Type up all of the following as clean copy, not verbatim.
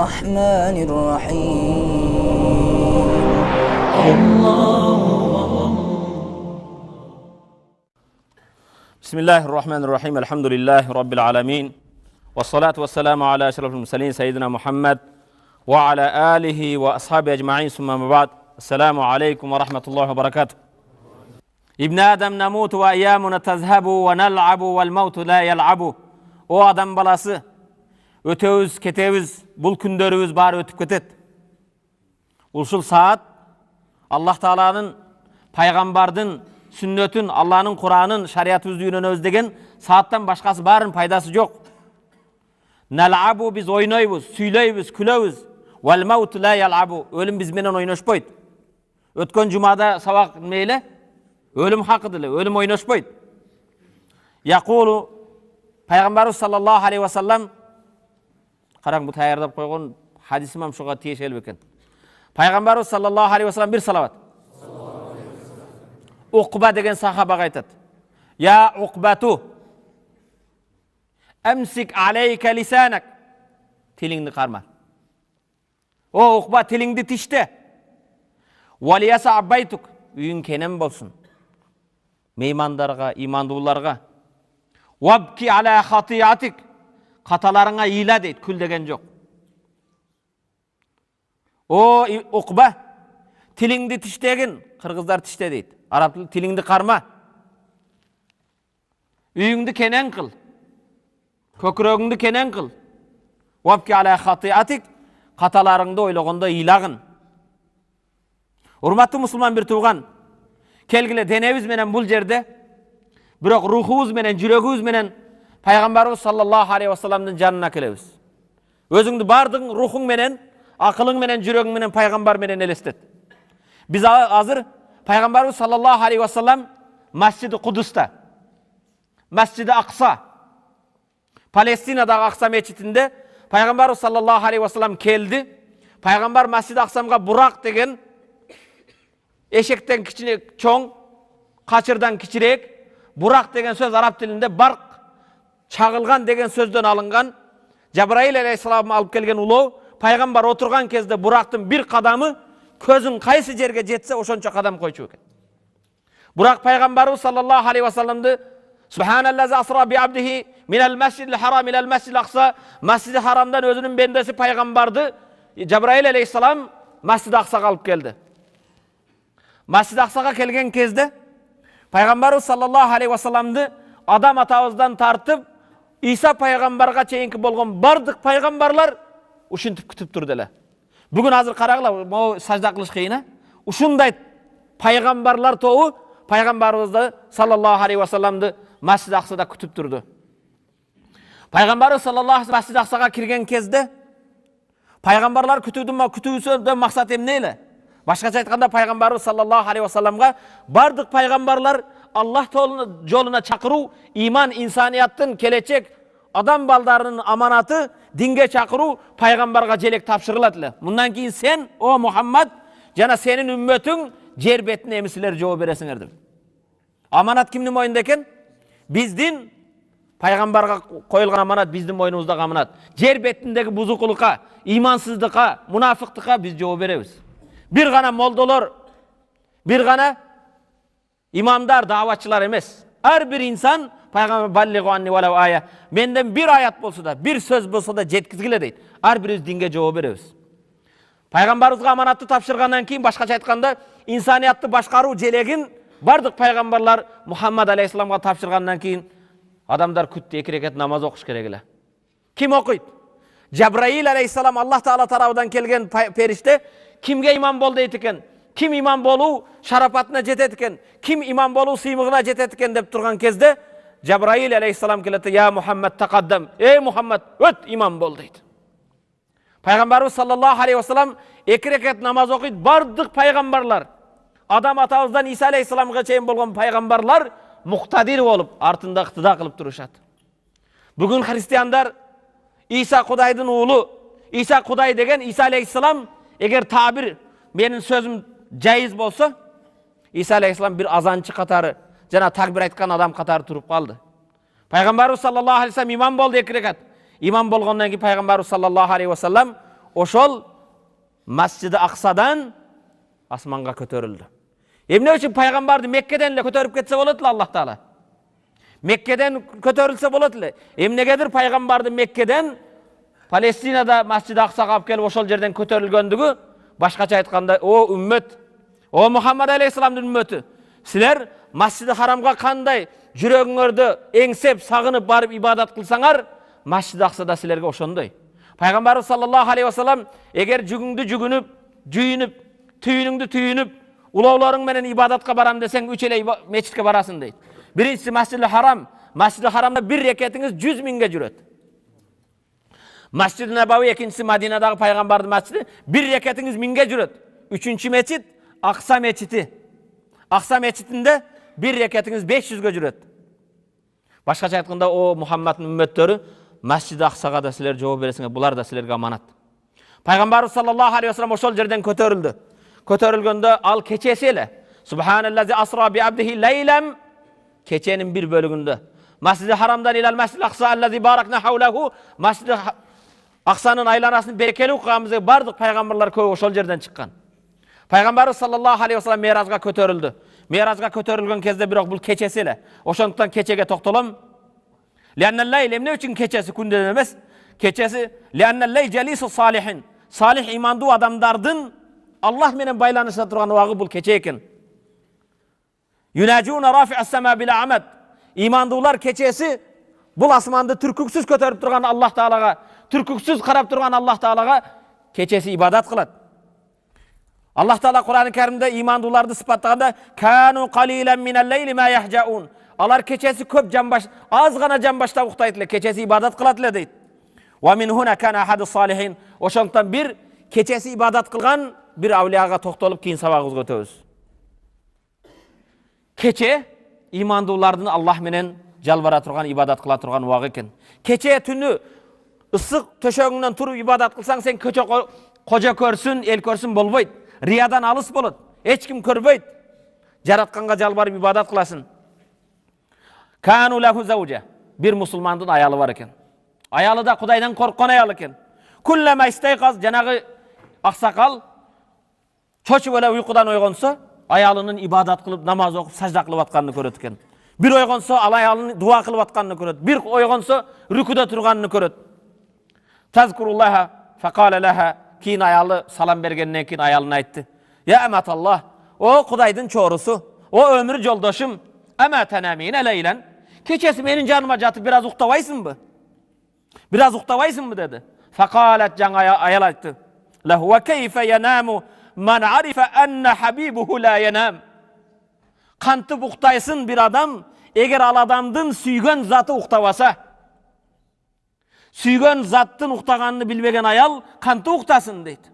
الرحمن الرحيم. بسم الله الرحمن الرحيم. الحمد لله رب العالمين، والصلاة والسلام على أشرف المرسلين سيدنا محمد وعلى آله وأصحابه أجمعين، ثم ما بعد. السلام عليكم ورحمة الله وبركاته. ابن آدم نموت وأيامنا تذهب ونلعب والموت لا يلعب. O adam balası, ötөбүз кетебиз, бул күндөрүбүз баары өтүп кетет. Ушул саат Аллах Тааланын, пайгамбардын сүннөтүн, Аллахнын Куранын, шариятыбызды үйрөнөбүз деген сааттан башкасы баарын пайдасы жок. Налабу, биз ойнойбуз, сүйлөйбүз, күлөбүз. Вал маут ла ялабу, өлүм биз менен ойношпойт. Өткөн жумада сабак мейле, өлүм хакы деле, өлүм ойношпойт. Якулу, пайгамбарыбыз саллаллаху алейхи ва саллам, караң бу таярдап койгон хадисим ham шуга тиешелүү экен. Пайгамбарыбыз саллаллаху алейхи ва саллам бир салават. Уқба деген сахабаға айтат: Я Уқбату, амсик алейка лисанак. Тилиңди карма. О Уқба, тилиңди тиште. Валияса аббайтук, үйүң кенен болсун. Меймандарга, имандууларга. Вабки аля хатиятик, каталарыңа ийла дейт, күл деген жок. О Уқба, тилиңди тиштегин, кыргыздар тиште дейт. Араб тили, тилиңди карма. Үйүңдү кенен кыл. Көкүрөгүңдү кенен кыл. Вабки аля хатиятик, каталарыңды ойлогондо ийлагын. Урматтуу мусулман бир тууган, келгиле денебиз менен бул жерде, бирок рухубуз менен, жүрөгүбүз менен пайгамбарыбыз саллаллаху алейхи ва салламдын жанына келебиз. Өзүңдү бардыгың рухуң менен, акылың менен, жүрөгүң менен пайгамбар менен элестет. Биз азыр пайгамбарыбыз саллаллаху алейхи ва саллам Масжиди Кудуста, Масжиди Акса, Палестинадагы Акса мечитинде пайгамбарыбыз саллаллаху алейхи ва саллам келди. Пайгамбар Масжиди Аксамга бурак деген эшектен кичине чоң, качырдан кичирээк, бурак деген сөз араб тилинде барк, чагылган деген сөздөн алынган. Жабраил алейхиссалам алып келген улоо, пайгамбар отурган кезде бурактын бир кадамы көзүң кайсы жерге жетсе ошончо кадам койчу экен. Бурак пайгамбарыбыз саллаллаху алейхи ва салламды Субханаллази асра би абдихи минал масжидил харам илал масжидил акса, Масжиди Харамдан өзүнүн бендеси пайгамбарды Жабраил алейхиссалам Масжиди Аксага алып келди. Масжиди Аксага келген кезде пайгамбарыбыз саллаллаху алейхи ва салламды Адам атабыздан тартып Иса пайгамбарга чейинки болгон бардык пайгамбарлар ушинтип күтүп турду эле. Бүгүн азыр карагыла, могу сажда кылыш кыйын. Ушундай пайгамбарлар тобу пайгамбарыбызды саллаллаху алейхи ва салламды Масжиди Аксада күтүп турду. Пайгамбарыбыз саллаллаху алейхи Масжиди Аксага кирген кезде пайгамбарлар күтүүсүнүн максаты эмне эле? Башкача айтканда пайгамбарыбыз саллаллаху алейхи ва салламга бардык пайгамбарлар Аллах жолуна чакыруу, иман, инсанияттын келечек, адам балдарынын аманаты, динге чакыруу пайгамбарга желек тапшырылат эле. Мындан кийин сен, о Мухаммад, жана сенин үммөтүң жер бетине эмисилер жооп бересиңер деп. Аманат кимдин мойнунда экен? Биздин пайгамбарга коюлган аманат биздин мойнубуздагы аманат. Жер бетиндеги бузукулукка, имансыздыкка, мунафыктыкка биз жооп беребиз. Бир гана молдолор, бир гана имамдар, даватчылар эмес. Ар бир инсан пайгамбар баллигу анни валау ая, менден бир аят болсо да, бир сөз болсо да жеткизгиле дейт. Ар бирибиз динге жооп беребиз. Пайгамбарыбызга аманатты тапшыргандан кийин, башкача айтканда, инсаниятты башкаруу желегин бардык пайгамбарлар Мухаммад алейхиссаламга тапшыргандан кийин адамдар күттү 2 рекат намаз окуш керек эле. Ким окуйт? Жабраил алейхиссалам, Аллах Таала тарабынан келген периште, кимге иман бол дейт экен? Ким иман болуу шарапатына жетет экен? Ким иман болуу сыймыгына жетет экен деп турган кезде Жабраил алейхиссалам келет: Я Мухаммад тақаддам. Эй Мухаммад, өт иман бол дейт. Пайгамбарыбыз саллаллаху алейхи ва саллам 2 рекат намаз окуйт. Бардык пайгамбарлар, Адам атабыздан Иса алейхиссаламга чейин болгон пайгамбарлар муктадир болуп, артында ыктыда кылып турушат. Бүгүн христиандар Иса Кудайдын уулу, Иса Кудай деген Иса алейхиссалам, эгер табир менин сөзүм жайыз болсо, Иса алейхиссалам бир азанчы катары, жана такбир айткан адам катары туруп калды. Пайгамбарыбыз саллаллаху алейхи ва саллам иман болду 2 рекат. Иман болгондон кийин пайгамбарыбыз саллаллаху алейхи ва саллам ошол Masjid-i Aqsadan asmanга көтөрүлдü. Эмне үчүн пайгамбарды Меккеден эле көтөрүп кетсе болот эле Аллах Таала? Меккеден көтөрүлсө болот эле. Эмнегедир пайгамбарды Меккеден Палестинада Masjid-i Aqsага алып келип ошол жерден көтөрүлгөндүгү, башкача айтканда, о үммөт, о Мухаммад алейхисаламдын үммөтү, силер Masjid-i Haramга кандай жүрөгүңөрдү эңсеп, сагынып барып ибадат кылсаңар, Masjid-i Aqsада силерге ошондой. Пайгамбарыбыз саллаллаху алейхи вассалам, эгер жүгүңдү жүгүнүп, жүйүнүп, түйүнүңдү түйүнүп, улоолоруң менен ибадатка барам десең, 3 эле мечитке барасың дейт. Биринчиси Masjid-i Haram. Masjid-i Haramда бир рекетиңиз 100 миңге жүрөт. Masjid-i Nabawi, экинчиси Мадинадагы пайгамбардын масжиди, бир рекетиңиз 1000ге жүрөт. Үчүнчү мечит Акса мечити. Акса мечитинде бир рекетиңиз 500ге жүрөт. Башкача айтканда, о Мухаммадтын үммөттөрү, Masjid-i Aqsага да силер жооп бересиңер, булар да силерге аманат. Пайгамбарыбыз саллаллаху алейхи вассалам ошол жерден көтөрүлдү. Көтөрүлгөндө ал кечеси эле. Субханаллази асра би абдихи лейлем, кеченин бир бөлүгүндө. Masjid-i Haramdan ilal Masjid-i Aqsa allazi barakna hawlahu, Masjid-i Aqsanын айланасын берекелүү кылганбыз деп бардык пайгамбарлар көп ошол жерден чыккан. Пайгамбарыбыз саллаллаху алейхи вассалам Миражга көтөрүлдү. Миражга көтөрүлгөн кезде бирок бул кечеси эле. Ошондуктан кечеге токтолом. Лианналлайл эмне үчүн кечеси күндөн эмес? Кечеси лианналлай жалису салихин. Салих имандуу адамдардын Аллах менен байланыша турган убагы бул кече экен. Юнажуна рафи'ас сама била амад. Имандуулар кечеси бул асманды түркүксүз көтөрүп турган Аллах Таалага, түркүксүз карап турган Аллах Таалага кечеси ибадат кылат. Аллах Таала Кур'ан-ы Каримде имандууларды сыпаттаганда кану қалилан минал лейли ма яхжаун. Алар кечеси көп жамбаш, аз гана жамбашта уктайт эле, кечеси ибадат кылат эле дейт. Ва мин хуна кана ахаду салихин. Ошондуктан бир кечеси ибадат кылган бир авлияга токтолуп кийин сабагыбызга өтөбүз. Кече имандуулардын Аллах менен жалбара турган, ибадат кыла турган убагы экен. Кече түнү ысык төшөгүңдөн туруп ибадат кылсаң, сен кожо көрсүн, эл көрсүн болбойт. Риядан алыс болот. Эч ким көрбөйт. Жаратканга жалбарып ибадат кыласың. Кану лаху заужа. Бир мусулмандын аялы бар экен. Аялы да Кудайдан корккон аял экен. Куллама истайказ, жанагы аксакал чочуп эле уйкудан ойгонсо, аялынын ибадат кылып, намаз окуп, сажда кылып атканын көрөт экен. Бир ойгонсо, ал аялынын дуа кылып атканын көрөт. Бир ойгонсо, рүкүдө турганын көрөт. Тазкуруллаха факала лаха. Кийин аялы салам бергенден кийин аялына айтты. Я аматаллах, о Кудайдын чорусу, о өмүр жолдошум, ама танамина лейлен. Кечеси менин жаныма жатып бир аз уктабайсыңбы? Бир аз уктабайсыңбы dedi. Факалат, жаңа аял айтты. Лаху ва кейфе янаму ман арифа анна хабибуху ла янам. Кантип уктайсың бир адам, эгер ал адамдын сүйгөн заты уктабаса? Сүйгөн заттын уктаганын билбеген аял кантип уктасын дейт.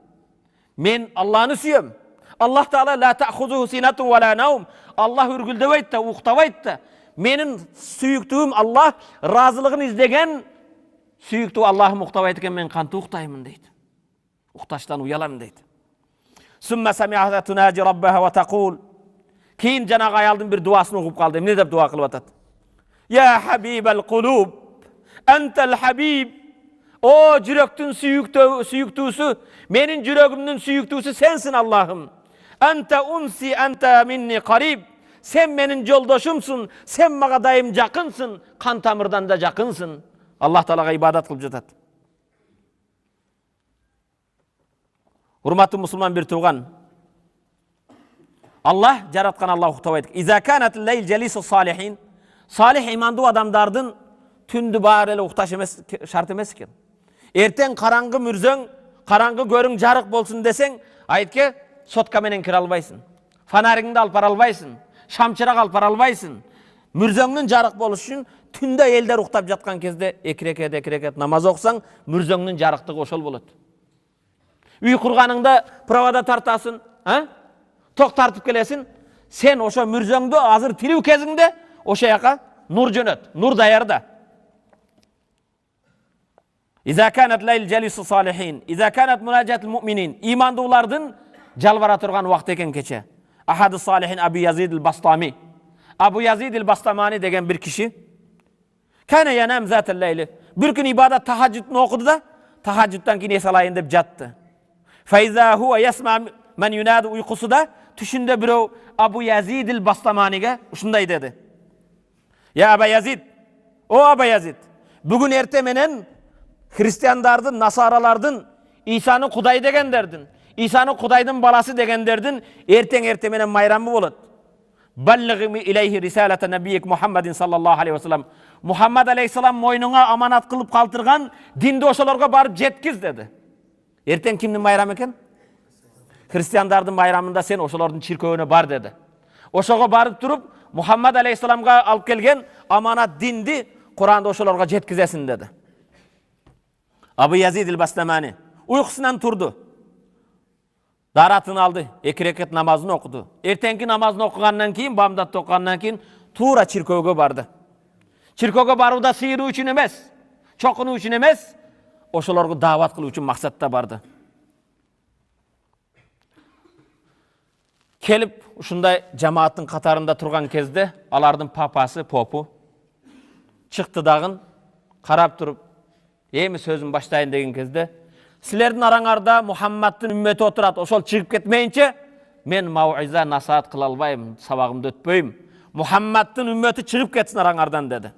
Мен Аллахны сүйөм. Аллах Таала ла таъхузуху синатун ва ла наум. Аллах үргүлдөбөйт да, уктабайт да. Менин сүйүктүүм Аллах разылыгын издеген сүйүктүү Аллахым уктабайт экен, мен кантип уктаймын дейт. Укташтан уялам дейт. Сумма сами'аха тунаji раббаха ва тaqul. Кийин жанагы аялдын бир дуасын угуп калды. Эмне деп дуа кылып атат? Я хабибал кулуб, антал хабиб. О жүрөктүн сүйүктүүсү, менин жүрөгүмдүн сүйүктүүсү сенсин Аллахым. Анта унси анта минни кариб. Sen menin жолдошумсун, sen мага дайым жакынсың, кан тамырдан да жакынсың. Аллах Таалага ибадат кылып жатат. Урматтуу мусулман бир тууган, Аллах жараткан Аллах уктабайт. Иза канат лейл жалису салихин. Салих имандуу адамдардын түндү баары эле укташ эмес, шарт эмес экен. Эртең караңгы мүрзөң, караңгы көрүң жарык болсун десең, айтке сотка менен кире албайсың. Фонарыңды алып бара албайсың. Шамчырак алып бара албайсың. Мүрзөңнүн жарык болуш үчүн түндө элдер уктап жаткан кезде эки рекет намаз окусаң, мүрзөңнүн жарыктыгы ошол болот. Үй курганыңда провода тартасың, ток тартып келесиң, сен ошо мүрзөңдү азыр тирүү кезиңде ошо жака нур жөнөт, нур даярда. Иза канат лейл жалису салихин, иза канат мунаджатул муъминин. Имандуулардын жалбара турган убакыт экен кече. Ахаду салихин Абу Yazid el-Bastami. Abu Yazid el-Bastamani деген бир киши. Кана янам затал лейли. Бир күн ибадат тахажжудун окуду да, tahajjuddan keyin es alayın dep jatdı. Faiza huwa yasma men yunadu uyqusuda tüşünde birov Abu Yazid el-Bastamani'ge uşunday dedi. Ya Aba Yazid, o Aba Yazid, bugün erte menen Hristiyanlardın, Nasaralardın İsa'nı Kuday degenderdin. İsa'nı Kuday'dın balası degenderdin. Erten menen mayramı bolat. Balligimi ileyhi risalete nebiyik Muhammedin sallallahu aleyhi ve sellem. Muhammed aleyhisselam moynuna amanat kılıp kaltırgan dinde oşalarga barıp jetkiz dedi. Erten kimnin bayramı eken? Hristiyanlardın bayramında sen oşalardın çirkövüne bar dedi. Oşaga barıp durup Muhammed aleyhisselamga alıp kelgen amanat dindi Kur'an'da oşalarga jetkizesin dedi. Abu Yazid el-Bastamani uykusundan turdu. Daratını aldı. 2 rekat namazını okudu. Ertenki namazını okugandan keyin, bamdatты okugandan keyin tuğra çirkövge bardı. Çirkövge baruda sıyırı üçün emes, çokunu üçün emes, oşalarga davat kılуу üçün maksatda bardı. Kelip uşunday cemaatın katarında turgan kezde alardın papası, popu çıktı dağın, karap durup, "Emi sözüm başlayın" degen kezde, "Sizlerдің arаңарda Muhammad'ın ümmeti oturat, oşol çıkıp ketmeyince, men mauiza nasihat kıla albayım, sabagımda ötpöyüm. Muhammad'ın ümmeti çıkıp ketsin arаңardan" dedi.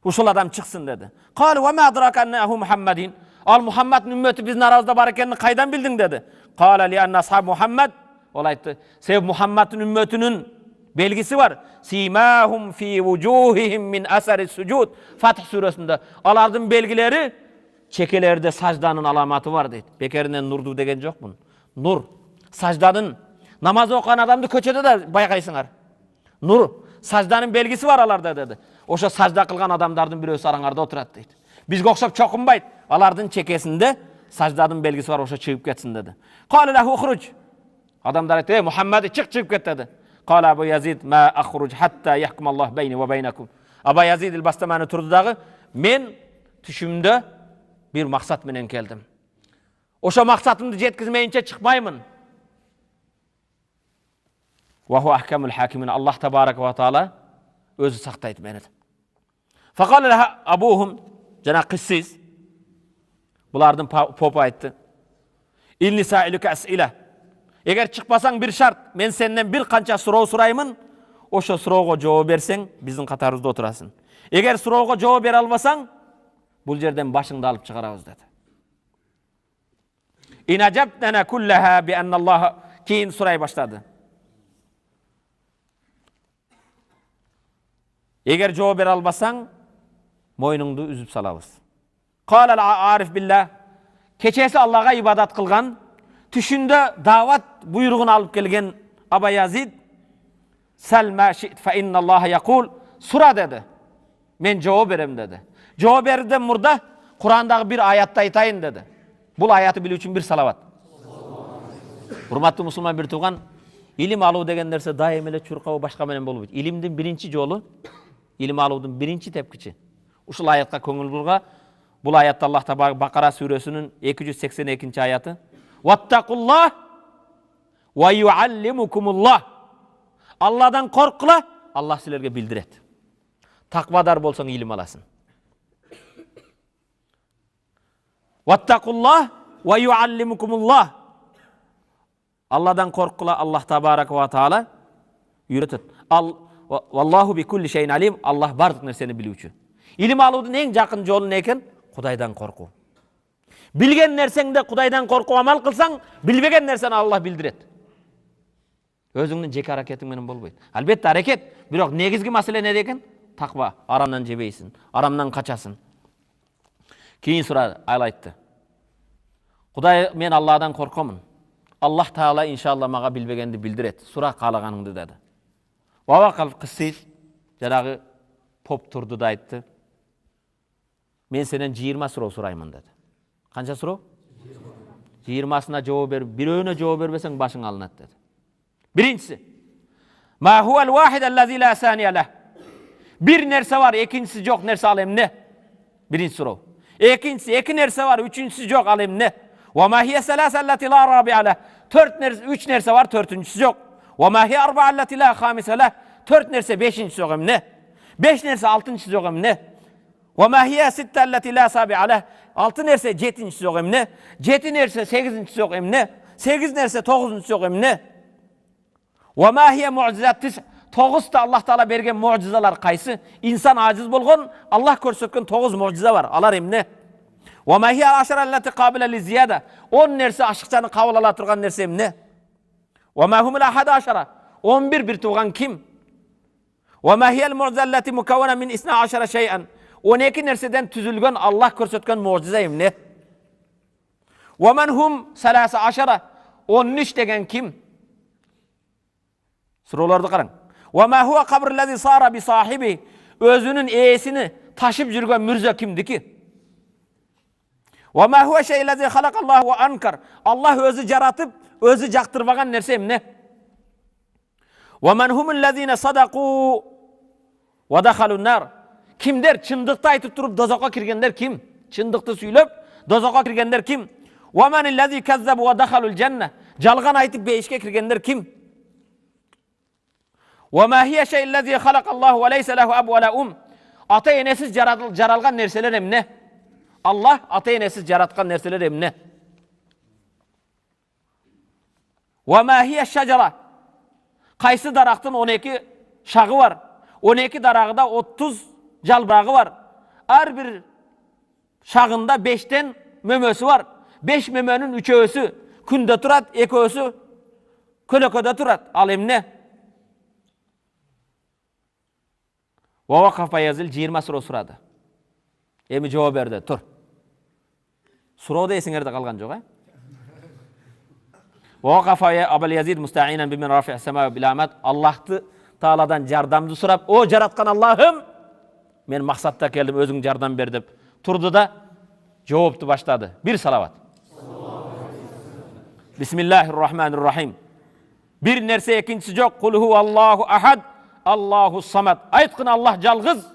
Uşol adam çıksın dedi. "Qalu ve ma adraka ennehu Muhammedin?" Al Muhammad'ın ümmeti bizin aramızda bar ekenini kaydan bildin dedi. "Qala li enne ashab Muhammed." Ol aytdı. "Sebep Muhammad'ın ümmetinin belgisi var. Simahum fi vujuhihim min asari sucud." Fatih suresinde alardın belgileri çekelerde sajdanın alamatı var deydi. Bekerinden nurdu degen yok bunun. Nur. Sajdanın namaz okuyan adamdı köçede de baykaysınlar. Nur. Sajdanın belgisi var alarda dedi. Oşa sajda kılgan adamdardın birösü arаңarda oturat deydi. Bizge okşap çokunbaydı. Alardın çekesinde sajdanın belgisi var, oşa çıkıp ketsin dedi. Qala lahu ukhruj. Adamlar aytdı, "Ey Muhammed çıkıp ket" dedi. Qala Abu Yazid, "Ma akhruj hatta yahkumallah beyni ve beynakum." Abu Yazid el-Bastamani turdu dağı, "Men tüşümde bir maksat menen keldim. Oşa maksatımды jetkizmeyince çıkmayımın." Ve hu ahkamul hakimin. Allah tebaraka ve taala özü saktaydı meni. Faqala laha abuhum, jana kıssiz. Bulardın popu aytdı. "İlni sa'iluka as'ila." Eğer çıkmasan bir şart, men senden bir kança suroo surayımın, oşo surooga жооп берсең, bizin katarımızda oturasın. Eğer surooga жооп bere albasan, bul yerden başыңды alıp çıkarabız dedi. "İn acabtana kullaha bi anna Allah." Keyin suray başladı. Eğer жооп bere albasan, moynungdu üzüp salabız. Qala al-arif billah. Keçesi Allah'a ibadat kılgan, tüşünde davat buyruğunu alıp gelgen Aba Yazid, "Sel ma şi't fe innallaha yaqul." Sura dedi. Men жооп berem dedi. Жооп berdim murda Kur'an'daki bir ayatta aytayın dedi. Bul ayatı bilүү üçün bir salavat. Hurmatlı musulman bir tuğan, ilim alуу degen nerse daim ele çurkabı başka menen bolubuyt. İlimdin birinci jolu, ilim aluudun birinci tepkiçi. Uşul ayatка köngül burga, bul ayatta Allah Teala Bakara suresinin 282. ayatı. "Vattakullah ve yuallimukumullah." Allah'dan korkula, Allah sizlerge bildiret. Takvadar bolsan ilim alasın. "Vattakullah ve yuallimukumullah." Allah'dan korkula, Allah Tebaraka ve Teala üretet. "Vallahu bi kulli şeyin alim." Allah bardık nerseni bilүүчү. İlim aluudun en jakın jolu ne eken? Kudaydan korku. Bilgen nersengde Kudaydan korku amal kılsan, bilbegen nerseni Allah bildiret. Özüңdün jeki hareketiň menen bolboyt. Albatta hareket, birok negizgi masale ne eken? Takva. Aramdan jebeysin, aramdan kaçasın. Keyin sura aylaytdı. "Kuday, men Allah'dan korkomun. Allah Teala inşallah maga bilbegendi bildiret. Sura kalaganыңды" dedi. Vavakal kıssiz, janağı pop turdu da aytdı. "Men senen 20 suroo surayman" dedi. Kança suroo? 20'sına жооп ber, birööne жооп berbeseň başıň alınat dedi. Birincisi, "Ma huvel vahid allazi la saniye leh." Bir nerse var, ikincisi yok, nerse al emne? Birinci suroo. İkincisi, iki nerse var, üçüncüsü yok, al emne? "Ve ma hiye selâse allati la rabi'a leh." Üç nerse var, dördüncüsü yok. "Ve ma hiye arba'a allati la khâmise leh." Dört nerse, beşincisi yok emne? Beş nerse, altıncısı yok emne? "Ve ma hiye sitte allati la sabi'a leh." 6 nerse 7-incisi yok emne. 7 nerse 8-incisi yok emne. 8 nerse 9-incisi yok emne. Ve ma hiye mu'cizat 9 da Allah Taala bergen mu'cizalar kaysı? İnsan aciz bolgon, Allah körsetken 9 mu'ciza var. Alar emne. Ve ma hiye al-ashara allati qabila li ziyada. 10 nerse aşıkçanı kabul ala turgan nerse emne. Ve ma humul ahad ashara. 11 bir tuğan kim? Ve ma hiye al-mu'ciza allati mukawwana min 12 şey'an. 12 nerseden tüzülgön Allah körsetken mu'ciza emne. Ve men hum 13. 13 degen kim? Sorularda qarang. Ve ma huwa qabrul-lezi sara bi sahibi. Özünün eesini taşıp жүрген mürze kimdi ki? Ve ma huwa şey'lezi halakallahu ve ankar. Allah özü jaratıp, özü jaktırbagan nerse emne? Ve men humul-lezine sadaku ve dakhalun-nar. Kimder çındıkta aytıp turup dozakka kirgenler kim? Çındıkты süylöp dozakka kirgenler kim? Ve menillezî kezzebu ve dakhalul cenne. Jalgan aytıp beýişke kirgenler kim? Ve ma hiye şey'llezî halakallahu ve leyse lehu abu ve la Ata enesiz jaralgan nerseler emne? Allah ata enesiz jaratkan nerseler emne? Ve ma hiye şecera. Kaysı daraktın 12 şağı var. 12 darağıda 30 jalbrağı var. Her bir şağında 5'ten mömösü var. 5 mömönün 3'ösü künde turat, 2'ösü köleköde turat. Al emne? Ve vakafa yazil 20 soru suradı. Emi cevap berdi. Tur. Soru da esingerde kalgan yok. Ve vakafa Abul Yazid musta'inen bimin rafi'is sema bil amat. Allah'tı Taala'dan jardamды surap, o jaratkan Allah'ım, men maksatda geldim, özüň jardam ber dep turdu da jawapты başladı. Bir salavat. Bismillahirrahmanirrahim. Bir nerse ikincisi yok. Kul huvallahu ahad, Allahu samad. Aytqın Allah jalgız,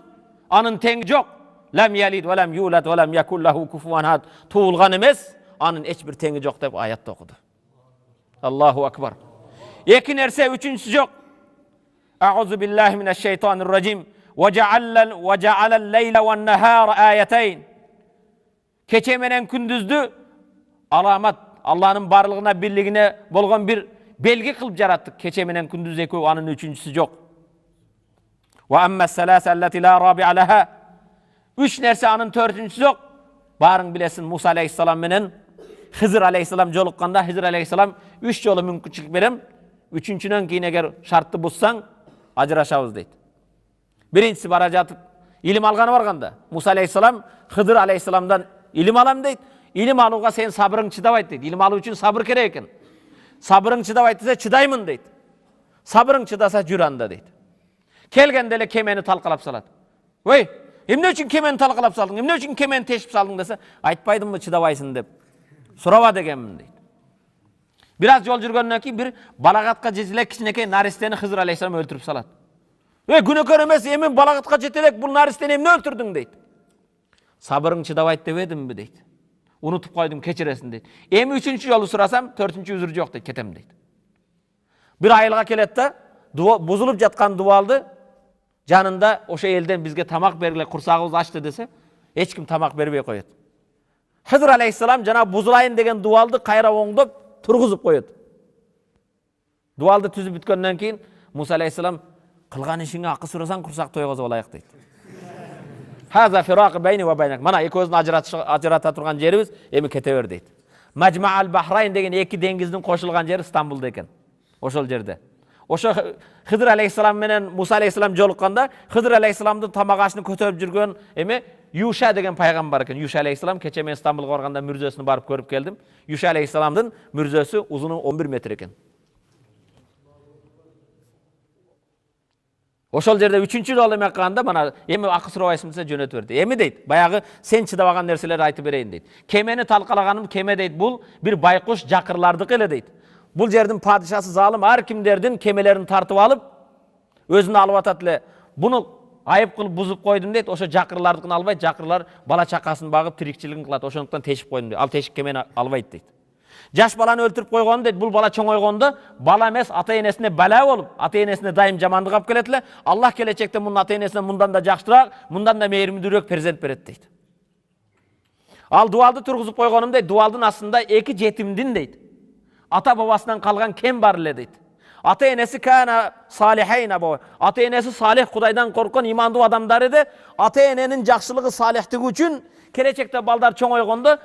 anın teňi yok. Lam yalid ve lam yulad ve lam yakul lahu kufuwan ahad. Tuğulgan emes, anın hiç bir teňi yok dep ayatda okudu. Allahu akbar. İki nerse üçüncüsü yok. A'udzu billahi mineşşeytanirracim. Ve cealel leyla ven nehâre ayeteyn. Keçe menen kündüzdü alamat, Allah'ın barlığına, birligine bolgan bir belgi kılıp jarattık. Keçe menen kündüz ekow, anın üçüncüsü yok. Ve emmes selâse alleti la rabi'a leha. 3 nerse anın dördüncüsü yok. Barın bilesin Musa aleyhisselam menen Hızır aleyhisselam jolukkanda Hızır aleyhisselam 3 jolu mümkünçilik berem. Üçüncüden keyin eger şartты buzsaň ajraşabız deydi. Birincisi bara jatıp ilim algany barganda Musa aleyhisselam Hızır aleyhisselamdan ilim alam deydi. İlim aluga sen sabrın çıdabayt deydi. İlim aluu üçün sabır kerek eken. Sabrın çıdabayt dese çıdaymın deydi. Sabrın çıdasa jür anda deydi. Kelgende ele kemeni talkalap salat. Vey, emne üçün kemeni talkalap saldın? Emne üçün kemeni teşip saldın dese, aytpaydın mı çıdabaysın dep suraba degenmin deydi. Biraz yol жүрgönden keyin bir balagatga jetilek kiçinekey naristeni Hızır aleyhisselam öldürüp salat. Ve günökör emes, emin balagatga jetelek bul naristeni emne öldürdüň deydi. Sabrın çıdabayt debedimmi deydi. Unutup koydum, keçiresin deydi. Emi üçüncü yolu surasam, dördüncü üzür yok deydi, ketem deydi. Bir ayılga kelet de buzulup jatkan duvaldı. Janında oşa elden bizge tamak bergile kursağımız açtı dese, hiç kim tamak berbey koyat. Hızır aleyhisselam jana buzulayın degen duvaldı kayra oňdop turguzup koyat. Duvaldı tüzüp bitkenden keyin Musa aleyhisselam kılgan işiňe akı surasan kursak toygozup alayak deydi. Haza firaq beyni ve beynek. Mana eközünü ajrata turgan jerimiz emi kete ber deydi. Majma'al Bahrayn degen iki dengizдің koşulgan jeri İstanbul'da eken. Oşol jerde. Oşo Hızır aleyhisselam menen Musa aleyhisselam jolukkanda Hızır aleyhisselamdın tamak aşını kötörüp жүрgön emi Yuşa degen paygambar eken. Yuşa aleyhisselam keçe men İstanbul'a barganda mürzösüni barıp görüp geldim. Yuşa aleyhisselamdın mürzösü uzunu 11 metre eken. Oşol jerde üçüncü yol emekkanda mana emi akı surabaysın dese jönötüp berdi. Emi deydi, bayagı sen çıdabagan nerseleri aytıp bereyin deydi. Kemeni talkalaganym keme deydi, bul bir baykuş jakırlardyk ele deydi. Bul jerdin padişası zalim har kimderdin kemelerini tartıp alıp özünü alıp atat ele. Bunu ayıp kılıp buzup koydum deydi. Oşo jakırlardykyny albayt, jakırlar bala çakasyny bagıp tirikçiligini kılat. Oşonunktan teşip koydum deydi. Al teşip kemeni albayt deydi. Jaş balany öldürüp koygon deydi. Bul bala çoňoýgonda bala emes ata enesine bala bolup, ata enesine daim jamandyk alып kelet ele. Allah kelечekte munun ata enesine mundan da jakşyrak, mundan da meýirmidürök perzent beret deydi. Ал дуалды тургузуп койгонум дейт, дуалдын астында эки жетимдин дейт. Ата бабасынан калган кем бар эле дейт. Ата энеси кана салихейн або. Ата энеси салих, Кудайдан корккон имандуу адамдар эди. Ата эненин жакшылыгы, салихтиги үчүн келечекте балдар чоңойгондо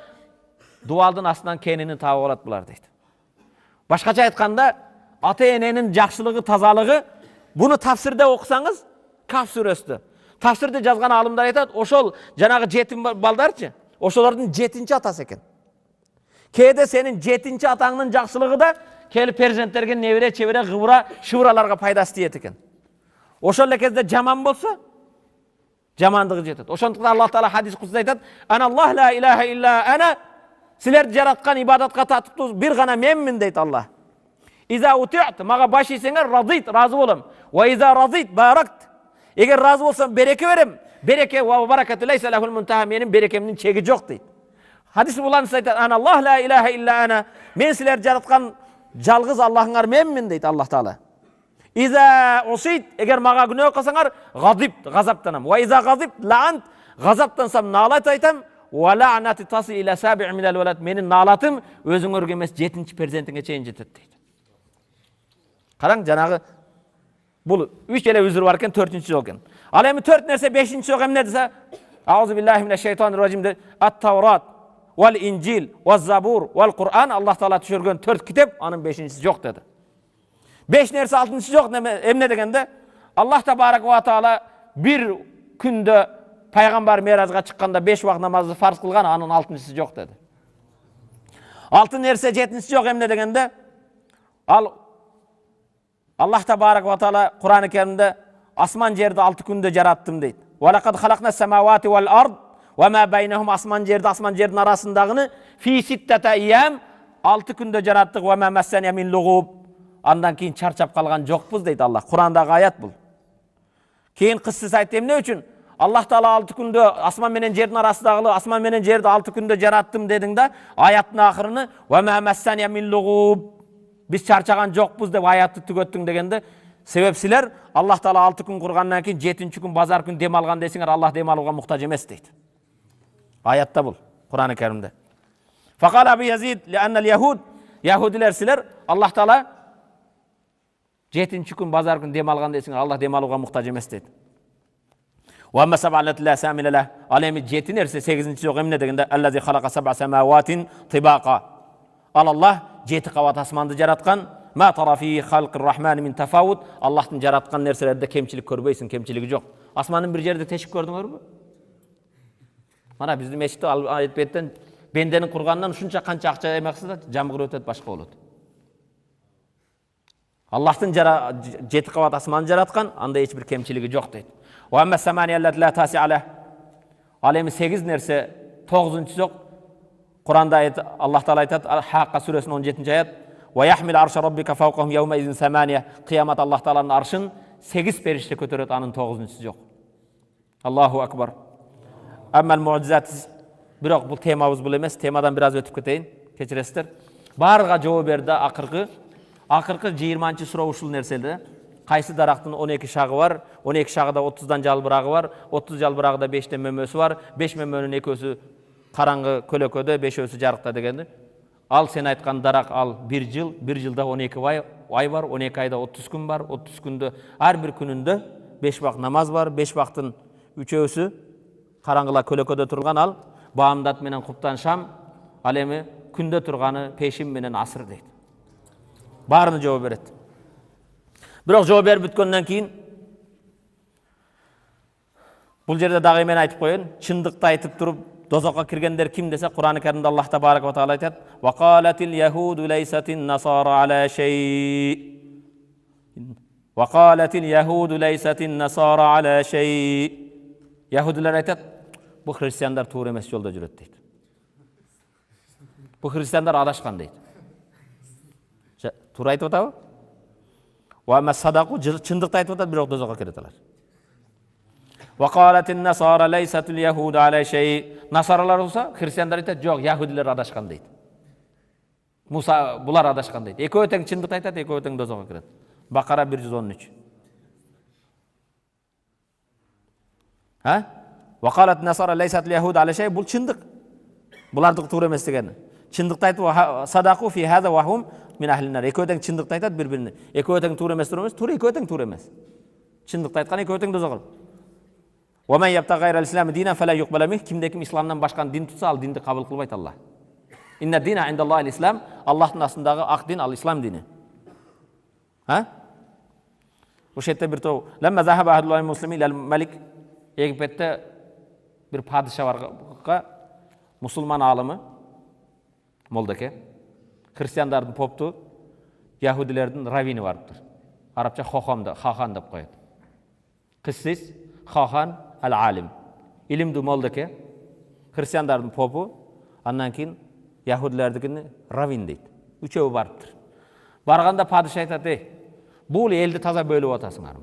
дуалдын астынан кенини таап алат булар дейт. Башкача айтканда, ата эненин жакшылыгы, тазалыгы буну тафсирде окусаңыз, Каф сүрөсүндө. Тафсирде жазган алымдар айтат, ошол жанагы жетим балдарчы, ошолордун жетинчи атасы экен. Кээде сенин жетинчи атаңдын жакшылыгы да келип перзенттерге небере, чебере, гыбыра, шыбыраларга пайдасы тиет экен. Ошол эле кезде жаман болсо, жамандыгы жетет. Ошондуктан Аллах Таала хадис кудусунда айтат: "Аналлах ла илаха илля ана", силерди жараткан, ибадатка татыктуу бир гана менмин дейт Аллах. "Иза ути'т", мага баш ийсеңер, радит, разы болом. "Ва иза радит баракт", эгер разы болсом береке берем. Береке ва баракату лайса лахул мунтаха, менин берекемдин чеги жок дейт. Хадис буланса айтат: "Аналлах ла илаха илля ана", мен силерди жараткан жалгыз Аллахыңар менмин дейт Аллах Таала. "Иза усит", эгер мага күнөө кылсаңар, гадиб, газаптанам. "Ва иза гадиб лаант", газаптансам наалат айтам. "Ва лаанати таси иля саби' минал валад", менин наалатым өзүңөргө эмес 7-чи перзентиңе чейин жетет дейт. Караң, жанагы бул 3 эле үзүр бар экен, 4-чү жол экен. Ал эми 4 нерсе 5-чи жол эмне десе, аузу биллахи минаш шайтанир ражим де, ат-Таврат, вал Инжил, вал Забур, вал Кур'ан, Аллах Таала түшүргөн 4 китеп, анын 5-чиси жок деди. 5 нерсе 6-чы жок эмне дегенде, Аллах Табарак ва Таала бир күндө пайгамбар миражга чыкканда 5 убак намазды фарз кылган, анын 6-чысы жок деди. 6 нерсе 7-чи жок эмне дегенде, ал Аллах Табарак ва Таала Кур'ан-ы Керимде асман жерди 6 күндө жараттым дейт. "Ва лакад халакна самавати вал ард ва ма байнахум", асман жердин арасындагыны фи ситтата иям, 6 күндө жараттык. "Ва ма массана мин лугуб", андан кийин чарчап калган жокпуз дейт Аллах. Кур'андагы аят бул. Кийин кыссыз айтты, эмне үчүн Аллах Таала 6 күндө асман менен жердин арасындагы, асман менен жерди 6 күндө жараттым дедиң да, аяттын акырыны "ва ма массана мин лугуб", биз чарчаган жокпуз деп аятты түгөттүң дегенде, себеп силер Аллах Таала 6 күн кургандан кийин 7-чи күн базар күн дем алган десиңер, Аллах дем алууга муктаж эмес дейт. Аятта бул, Кур'ан-ы Керимде. Факала Абу Язид лианна al-яхуд, яхудилер силер Аллах Таала 7-чи күн базар күн дем алган десиңер, Аллах дем алууга муктаж эмес дейт. Ва амма саб'алат ла самилала, ал эми 7 нерсе 8-чи жок эмне дегенде, аллази халака саб'a самаватин тибаqa, ал Аллах 7 кабат асманды жараткан. Ма тарафи халқир рахман мин тафавут, Аллахтын жараткан нерселерде кемчилик көрбөйсүң, кемчилиги жок. Асмандын бир жерде тешип көрдүңөрбү? Мана биздин мешитте айтпеттен бенденин курганынан ушунча канча акча эмекси да жамгыр өтөт, башка болот. Аллахтын 7 кабат асманды жараткан, анда эч бир кемчилиги жок дейт. Ва амма саманияллат ла таси аля, ал эми 8 нерсе 9-чу жок. Куранда Аллах Таала айтат, Хакка сүрөсүнүн 17-чи аят: "Ва яхмил арша раббика фавкахум яума изин самания", кыямат Аллах Тааланын аршын 8 периште көтөрөт, анын 9-чусы жок. Аллаху акбар. Аммал муъжизат, бирок бул темабыз бул эмес, темадан бир аз өтүп кетейин, кечиресиздер. Баарга жооп берди акыркы 20-чы суроо ушул нерселде. Кайсы дарактын 12 шагы бар, 12 шагыда 30дан жалбырагы бар, 30 жалбырагыда 5тен мөмөсү бар, 5 мөмөнүн экөөсү караңгы көлөкөдө, 5өөсү жарыкта дегенди. Ал сен айткан дарак, ал 1 жыл, 1 жылда 12 ай бар, 12 айда 30 күн бар, 30 күндө ар бир күнүндө 5 убак намаз бар, 5 убактын 3өөсү караңгыла көлөкөдө турган, ал баамдат менен куптан шам, ал эми күндө турганы пешим менен асыр дейт. Баарына жооп берет. Бирок жооп берип бүткөндөн кийин бул жерде дагы мен айтып коеюн, чындыкты айтып туруп дозокко киргендер ким десе, Кур'ан-ы Керимде Аллах Табарак ва Таала айтат: "Ва қалатил яхуду лайсатин насара ала шей". Ва қалатил яхуду лайсатин насара ала шей. Яхудилер айтат, бу христиандар туура эмес жолдо жүрөт дейт. Бу христиандар адашкан дейт. Туура айтып атабы? Ва амма садаку, чындыкты айтып атат, бирок дозокко кирет алар. وقالت النصارى ليست اليهود على شيء. Насаралар болса, христиандар айтат, жок, яһудилер адашкан дейт. Муса булар адашкан дейт. Экөө тең чындыкты айтат, экөө тең дозокко кирет. Бакара 113. وقالت النصارى ليست اليهود على شيء. Бул чындык. Булардык туура эмес дегени. Чындыкты айтып, садаку фи хаза ва хум мин ахлин нар. Экөө тең чындыкты айтат бири-бирине. Экөө тең туура эмес, туура экөө тең туура эмес. Чындыкты айткан экөө тең дозогол. Ва ман ябта гайрал ислам динан фала юқбала мин. Кимде ким исламдан башканы дин тутса, ал динди кабыл кылбайт Аллах. Инна дина индаллахи ислам. Аллахтын астындагы ак дин ал ислам дини. Ошетте бир тоо ламма захаба ахлул муслимин ил малик. Египетте bir padişah var, musulman alımı, Moldake, Hristiyanların poptu, Yahudilerden ravini vardır. Arapça Hahan da koyuyor. Kıssis, Hahan al-alim. İlimdu Moldake, Hristiyanların popu, andan keyin Yahudilerden ravin deydi. Üçevi vardır. Barganda padişah aytadi, bu eldi taza bölüp atasыңар.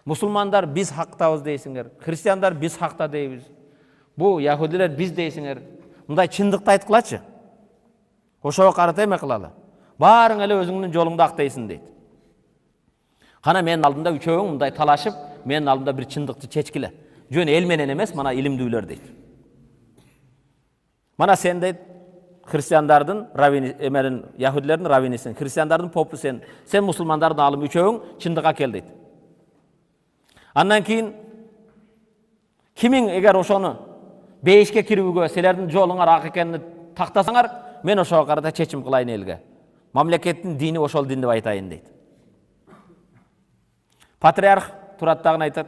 Musulmanlar biz haqtabız deysiңер, Hristiyanlar biz haqta deybiz. Bu Yahudiler biz deysiңер. Мындай чындыкты айткылачы. Ошого карата эме кылалы. Барың эле өзүңдүн жолуңду актайсың дейт. Кана менин алдымда үчөөң мындай талашып, менин алдымда бир чындыкты чечкиле. Жөн эл менен эмес, мана илимдүүлөр дейт. Мана сен дейт, Hristiyanlardын равини, эмерин Яхудилердин равинисиң, Hristiyanlardын попу сен, сен мусулмандардын алымы үчөөң чындыкка кел дейт. Андан кийин кимиң эгер ошону бейишке кирүүгө силердин жолуңар ак экенин тактасаңар, мен ошого карата чечим кылайын элге. Мамлекеттин дини ошол дин деп айтайын дейт. Патриарх турат дагы айтат.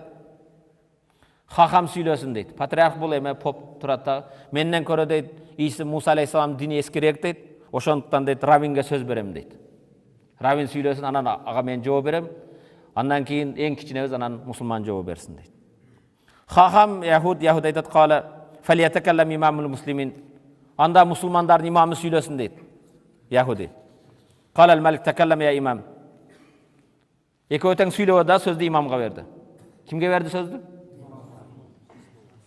Хахам сүйлөсүн дейт. Патриарх бул эме поп турат дагы. Менден көрө дейт, Иса Муса алейхиссалам дини эскирээк дейт. Ошондуктан дейт равинге сөз берем дейт. Равин сүйлөсүн, анан ага мен жооп берем. Андан кийин эң кичинебиз анан мусулман жооп берсин дейт. Хахам Яхуд айтат кала фалиятакаллам имамул муслимин. Анда мусулмандардын имамы сүйлөсүн дейт. Яхуди. Кала ал-малик такаллам я имам. Экөө тең сүйлөп да сөздү имамга берди. Кимге берди сөздү?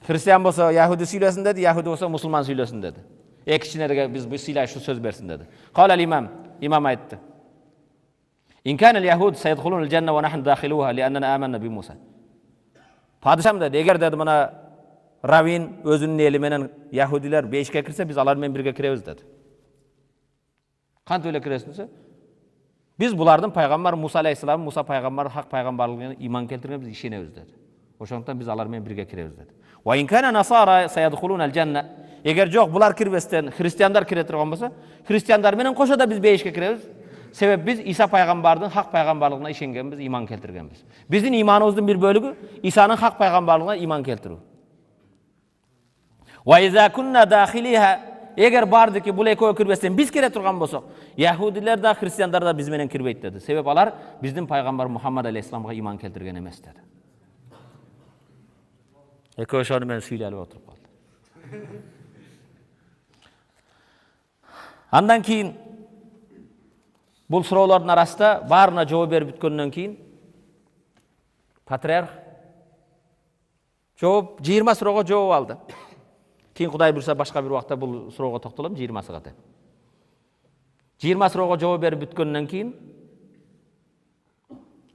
Христиан болсо Яхуди сүйлөсүн деди, Яхуди болсо мусулман сүйлөсүн деди. Экичинеге биз бу сыйлаш сөз берсин деди. Кала ал-имам. Имам айтты. İn kana al-yahud sayadkhulun al-janna wa nahnu dakhiluha li'annana amanna bi Musa. Padişam dedi, eğer dedi bana ravin özünün eli menen Yahudiler beşike kirse biz alar men birge kiremiz dedi. Kant öyle kiresinse? Biz bulardan paygambar Musa aleyhisselam, Musa paygambar hak paygambarlığına iman keltirmemiz işenemiz dedi. Oşoндуктан biz alar men birge kiremiz dedi. Wa in kana nasara sayadkhulun al-janna. Eğer jok bular kirbesten Hristiyanlar kire turgan bolsa, Hristiyanlar menen koşa da biz beşike kiremiz. Sebep biz İsa paygambardın hak paygambarlığına işengenbiz, iman keltirgenbiz. Bizdin imanımыздın bir bölügü İsa'nın hak paygambarlığına iman keltirүү. Wa iza kunna dakhiliha, eger bardı ki bul ekөө kirбестен biz kire turgan bolsok, Yahudiler da Hristiyanlar da biz menen kirбейт dedi. Sebep alar bizdin paygambar Muhammed aleyhisselamga iman keltirgen emes dedi. Ekөө şonu men süylelip oturup kaldı. Andan keyin бұл сұраулардың арасында барына жооп берип бүткөндөн кийин патриарх жооп 20 суроого жооп алды. Кийин Кудай буйрса башка бир убакта бул суроого токтолом 20сыга тең. 20 суроого жооп берип бүткөндөн кийин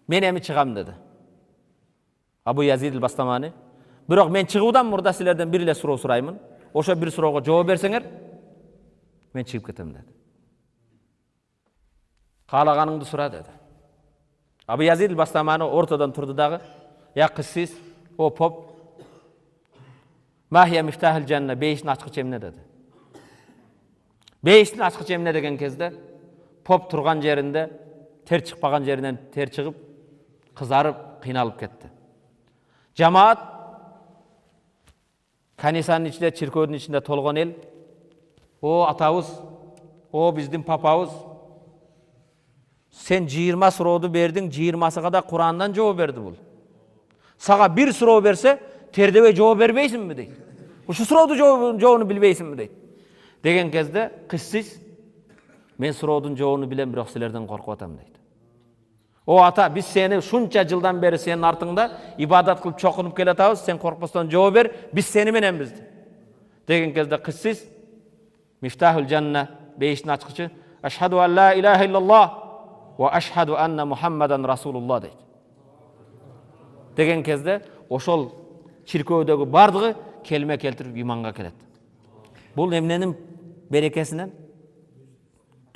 мен эми чыгам деди. Абу Язид ал-Бастамани. Бирок мен чыгуудан мурда силерден бир эле суроо сураймын. Ошо бир суроого жооп берсеңер мен чыгып кетем деди. Каалаганыңды сура dedi. Абу Язид al-Бастамани ортодон турду дагы, "Я кыссис, о поп, махия мифтахил жанна, бейиштин ачкычы эмне?" dedi. Бейиштин ачкычы эмне деген кезде поп турган жеринде тер чыкпаган жеринен тер чыгып, кызарып, кыйналып кетти. Жамаат канисанын ичинде, чиркөөдүн ичинде толгон эл, "О атабыз, о биздин папабыз, sen 20 сурооду бердиң, 20сыга да Курандан жооп берди бул. Сага бир суроо берсе, тердебей жооп бербейсиңби дейт. Ушу суроодун жообун билбейсиңби дейт. Деген кезде кыссыз, мен суроодун жообун билем, бирок силерден коркуп атам дейт. О ата, биз сени шунча жылдан бери сенин артыңда ибадат кылып чокунуп келатабыз, сен коркпостон жооп бер, биз сени мененбиз. Деген кезде кыссыз, мифтахул жанна, бейиштин ачкычы, ашхаду ан ла илаха иллаллах wa ashhadu anna Muhammadan Rasulullah deydi. Деген кезде ошол чиркөөдөгү бардыгы келме келтирип иманга келет. Бұл эмненин берекесинен?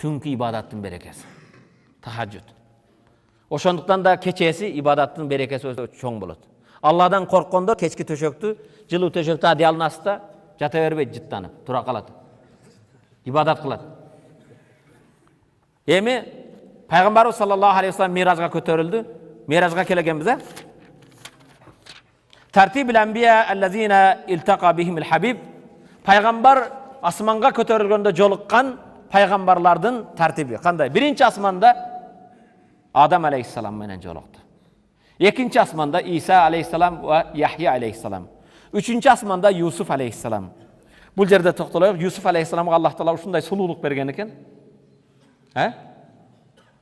Түнкү ибадаттын берекеси. Тахажжуд. Ошондуктан да кечеси ибадаттын берекеси өтө чоң болот. Алладан корккондо кечки төшөктү, жылуу төшөктү адыялдын астында жата бербейт, жыттанып, тура калат. Ибадат кылат. Эми Пайгамбарыбыз саллаллаху алейхи вассалам миражга көтөрүлдү. Миражга келгенбиз, Тартибул анбия аллазина илтаqa бихимил хабиб. Пайгамбар асманга көтөрүлгөндө жолуккан пайгамбарлардын тартиби кандай? Биринчи асманда Адам алейхиссалам менен жолукту. Экинчи асманда Иса алейхиссалам ва Яхья алейхиссалам. Үчүнчү асманда Юсуф алейхиссалам. Бул жерде токтолоюк. Юсуф алейхиссаламга Аллах Таала ушундай сулуулук берген экен.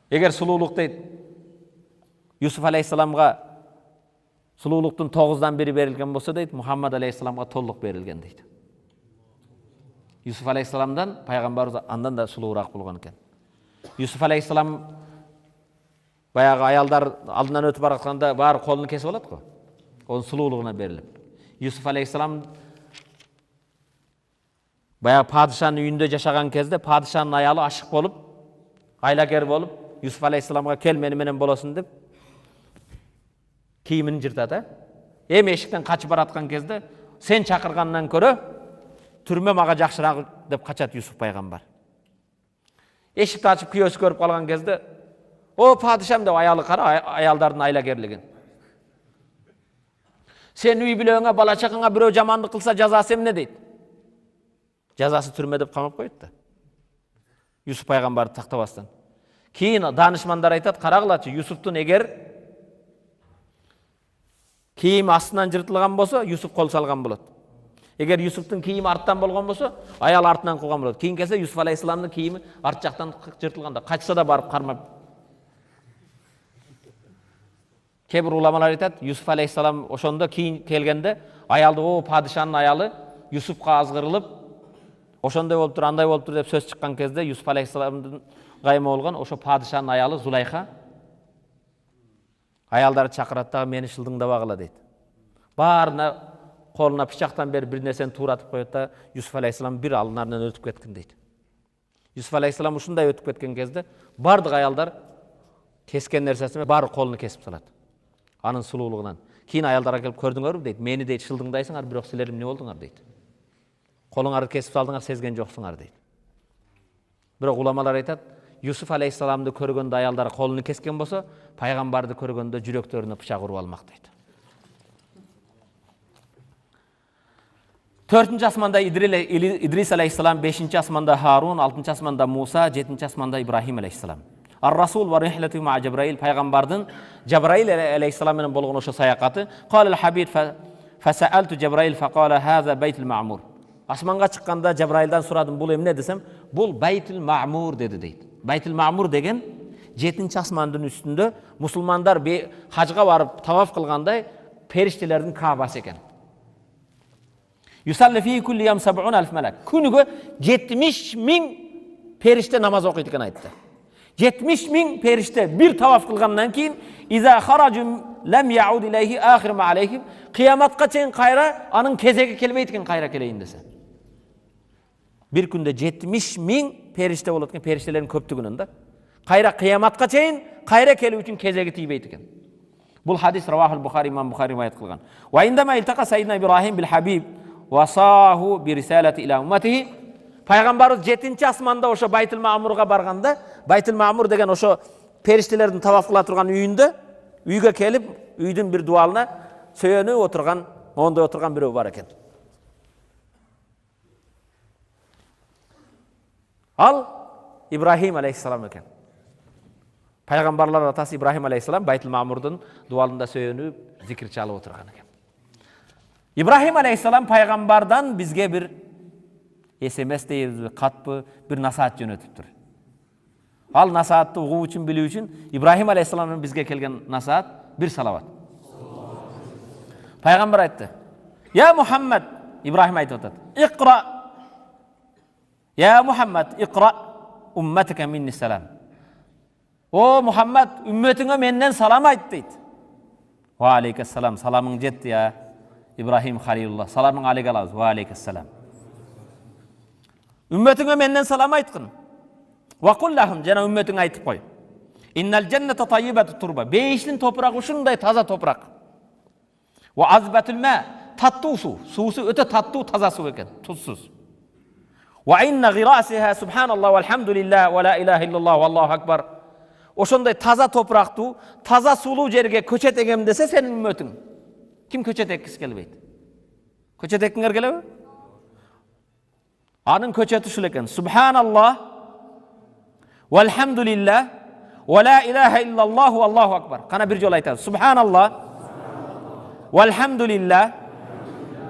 Эгер сулуулук дейт, Юсуф алейхиссаламга сулуулуктун 9-дан 1 берилген болсо дейт, Мухаммад алейхиссаламга толук берилген дейт. Юсуф алейхиссаламдан пайгамбарыбыз андан да сулуураак болгон экен. Юсуф алейхиссалам баягы аялдар алдынан өтүп баратканда баары колун кесип алат го. Онун сулуулугуна берилип. Юсуф алейхиссалам баягы падышанын үйүндө жашаган кезде падышанын аялы ашык болуп, айлакер болуп, Юсуф алейхиссаламга кел мени менен болосун деп кийимин жыртат, Эми эшиктен качып бараткан кезде сен чакыргандан көрө түрмө мага жакшыраак деп качат Юсуф пайгамбар. Эшикти ачып күйөөсү көрүп калган кезде, "О падышам" деп аялы кара, аялдардын айлакерлигин. Сен үй бүлөңө, бала чакаңа бирөө жамандык кылса жазасы эмне дейт? Жазасы түрмө деп камап коет да. Юсуф пайгамбарды тактабастан. Кийин данышмандар айтат, карагылачы, Юсуфтун эгер кийим астынан жыртылган болсо, Юсуф кол салган болот. Эгер Юсуфтун кийими арттан болгон болсо, аял артынан кылган болот. Кийин келсе Юсуф алейхиссаламдын кийими арт жактан жыртылганда, качса да барып кармап. Кээ бир уламалар айтат, Юсуф алейхиссалам ошондо кийин келгенде аялды, "О падышанын аялы Юсуфка азгырылып, ошондой болуп тур, андай болуп тур" деп сөз чыккан кезде Юсуф алейхиссаламдын кайма болгон ошо падышанын аялы Зулайха аялдарды чакырат да, "Мени шылдыңдабагыла" дейт. Баарына колуна пычактан берип бир нерсени тууратып коет да, Юсуф алейхиссалам бир алынарынан өтүп кеткен дейт. Юсуф алейхиссалам ушундай өтүп кеткен кезде бардык аялдар кескен нерсесин баары колуну кесип салат. Анын сулуулугунан. Кийин аялдарга келип, "Көрдүңөрбү" дейт. "Мени" дейт, "шылдыңдайсыңар, бирок силер эмне болдуңар" дейт. "Колуңарды кесип салдыңар, сезген жоксуңар" дейт. Бирок уламалар айтат, Юсуф алейхиссаламды көргөндө аялдар колуну кескен болсо, пайгамбарды көргөндө жүрөктөрүнө пычак уруп алмак дейт. 4-нчы асманда Идрис алейхиссалам, 5-нчи асманда Харун, 6-нчы асманда Муса, 7-нчи асманда Ибрахим алейхиссалам. Ар-Расул ва рихлату ма Джабраил, пайгамбардын Джабраил алейхиссалам менен болгон ошо саякаты. Калал хабиб фасаалту Джабраил факала хаза байтул маъмур. Асманга чыкканда Джабраилдан сурадым, бул эмне десем, бул байтул маъмур деди дейт. Байтул маъмур деген 7-нчи асмандын үстүндө мусулмандар хажга барып таваф кылгандай периштелердин каабасы экен. Юсалли фи кулли ям 70,000 малак. Күнүгө 70,000 периште намаз окуйт экен айтты. 70,000 периште бир таваф кылгандан кийин иза харажу лам яуд илейхи ахир ма алейхим, кыяматка чейин кайра анын кезеги келбейт экен, кайра келейин десе. Бир күндө 70,000 периште болот экен, периштелердин көптүгүнөн да. Кайра кыяматка чейин кайра келүү үчүн кезеги тийбейт экен. Бул хадис равахул Бухари, имам Бухари риwayat кылган. Ва индама илтаqa Sayyidina Ибрахим бил Хабиб васаху би рисалати иля умматихи. Пайгамбарыбыз 7-нчи асманда ошо Байтул Маъмурга барганда, Байтул Маъмур деген ошо периштелердин таваф кыла турган үйүндө, үйгө келип, үйдүн бир дуалына сөйөнүп отурган, ондой отурган бирөө бар экен. Ал Ибрахим алейхиссалам экен. Пайгамбарлар атасы Ибрахим алейхиссалам Байтул Маъмурдун дуалында сөйөнүп, зикир чалып отурган экен. Ибрахим алейхиссалам пайгамбардан бизге бир SMS дейбизби, катпы бир насаат жөнөтүптүр. Ал насаатты угуу үчүн, билүү үчүн Ибрахим алейхиссаламдын бизге келген насаат бир салават. Пайгамбар айтты: "Я Мухаммад", Ибрахим айтып атат, "Иқра, я Мухаммад, иқра умматика минни салам". О Мухаммад, үммөтүңө менден салам айт дейт. Ва алейкассалам, саламың жетти я Ибрахим халилуллах. Саламың алейке алабыз. Ва алейкассалам. Ümmetine menden salam aytqın. Wa qul lahum, jana ümmetine aytıp koy. Innal cennete tayyibatu turba. Beyişlin toprağı uşunday taza toprak. Wa azbatul ma, tatlı su. Susu öte tatlı, taza su eken, tuzsuz. Wa inna girasiha subhanallah velhamdülillah ve la ilahe illallah vallahu akbar. Oşonday taza topraktı, taza sulu jerge köçet egem dese senin ümmetin. Kim köçet ekkisi kelbeydi? Köçet ekkinger kelebe? Anın köçeti şul eken. Subhanallah velhamdülillah ve la ilahe illallah vallahu akbar. Kana bir jol aytadi. Subhanallah velhamdülillah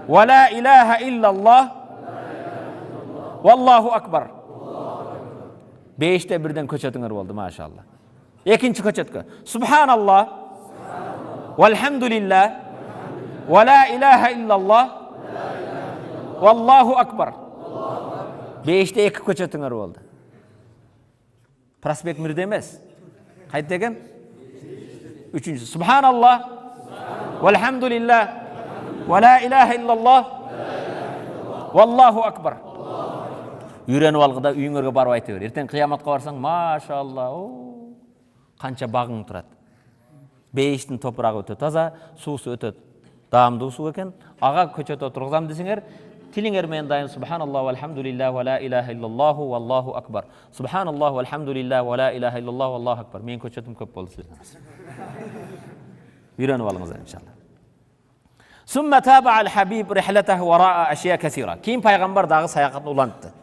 ve la ilahe illallah vallahu akbar. Beşte birden köçetinger oldu maşallah. Ekinci köçetke. Subhanallah velhamdülillah ve la ilahe illallah vallahu akbar. Beşte iki köçetinger oldu. Prospekt mirde emas. Qayt degen? Üçüncüsü. Subhanallah velhamdülillah ve la ilahe illallah vallahu akbar. Үйреніп алғыда үйіңерге барып айта бер. Ертең қияматқа барсаң, машалла, қанша бағың тұрады. Бейіштің топырағы өте таза, суысы өте дамды су екен. Аға көчет отырғызам десеңер, тилиңермен дайын субханаллах вальхамдулиллах ва ла илаха иллаллаху валлаху акбар. Субханаллах вальхамдулиллах ва ла илаха иллаллаху валлаху акбар. Мен көчетім көп болды сіздеріңіз. Үйреніп алыңыздар иншалла. Сумма таба'ал хабиб рихлатаху вара'a ашия касира. Кейін пайғамбар дағы саяхатын улантты.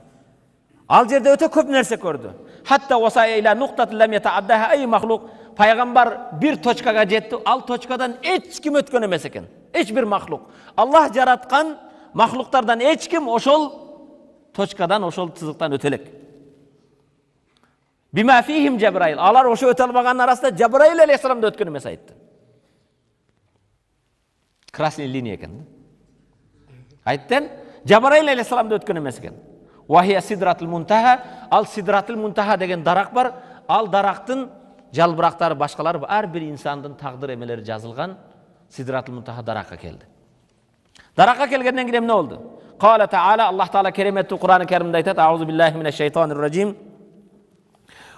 Ал жерде өте көп нәрсе көрді. Хатта васая иля нуқтатын лам ятааддаха ай махлуқ. Пайғамбар бір точкаға жетті. Ал точкадан ешкім өткен емес екен. Еш бір махлуқ. Аллах жаратқан махлуқтардан ешкім ошол точкадан, ошол тызықтан өтелек. Бима фихим Жабраил. Алар ошо өте албаған арасында Жабраил алейхиссаламды өткен емес айтты. Красный линия екен. Айттен Жабраил алейхиссаламды өткен емес екен. Вахия сидратул мунтаха, ал сидратул мунтаха деген дарақ бар. Ал дарақтың жалбырақтары башқалары бар, бір инсандың тағдыр емелері жазылған сидратул мунтаха дараққа келді. Дараққа келгеннен кейін не oldu? Қала таала, Аллах таала кереметті Құран-ы Кәрімде айтады: Аузу биллахи минаш шайтанир ражим.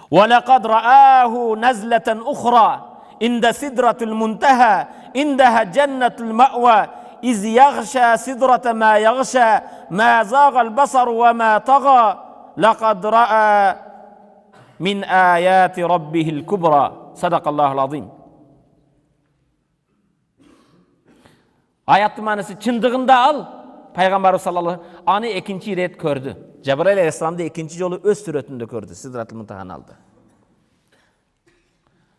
Ва лақад рааху назлатан ухра инда сидратул мунтаха индаха джаннатул маъва إذ يغشى سدرة ما يغشى ما زاغ البصر وما طغى لقد رأى من آيات ربه الكبرى صدق الله العظيم. Ayat manası çındığında al. Peygamber sallallahu aleyhi ve sellem anı ikinci ret gördü. Cebrail aleyhisselam da ikinci yolu öz suretinde gördü. Sidratul Muntaha'nı aldı.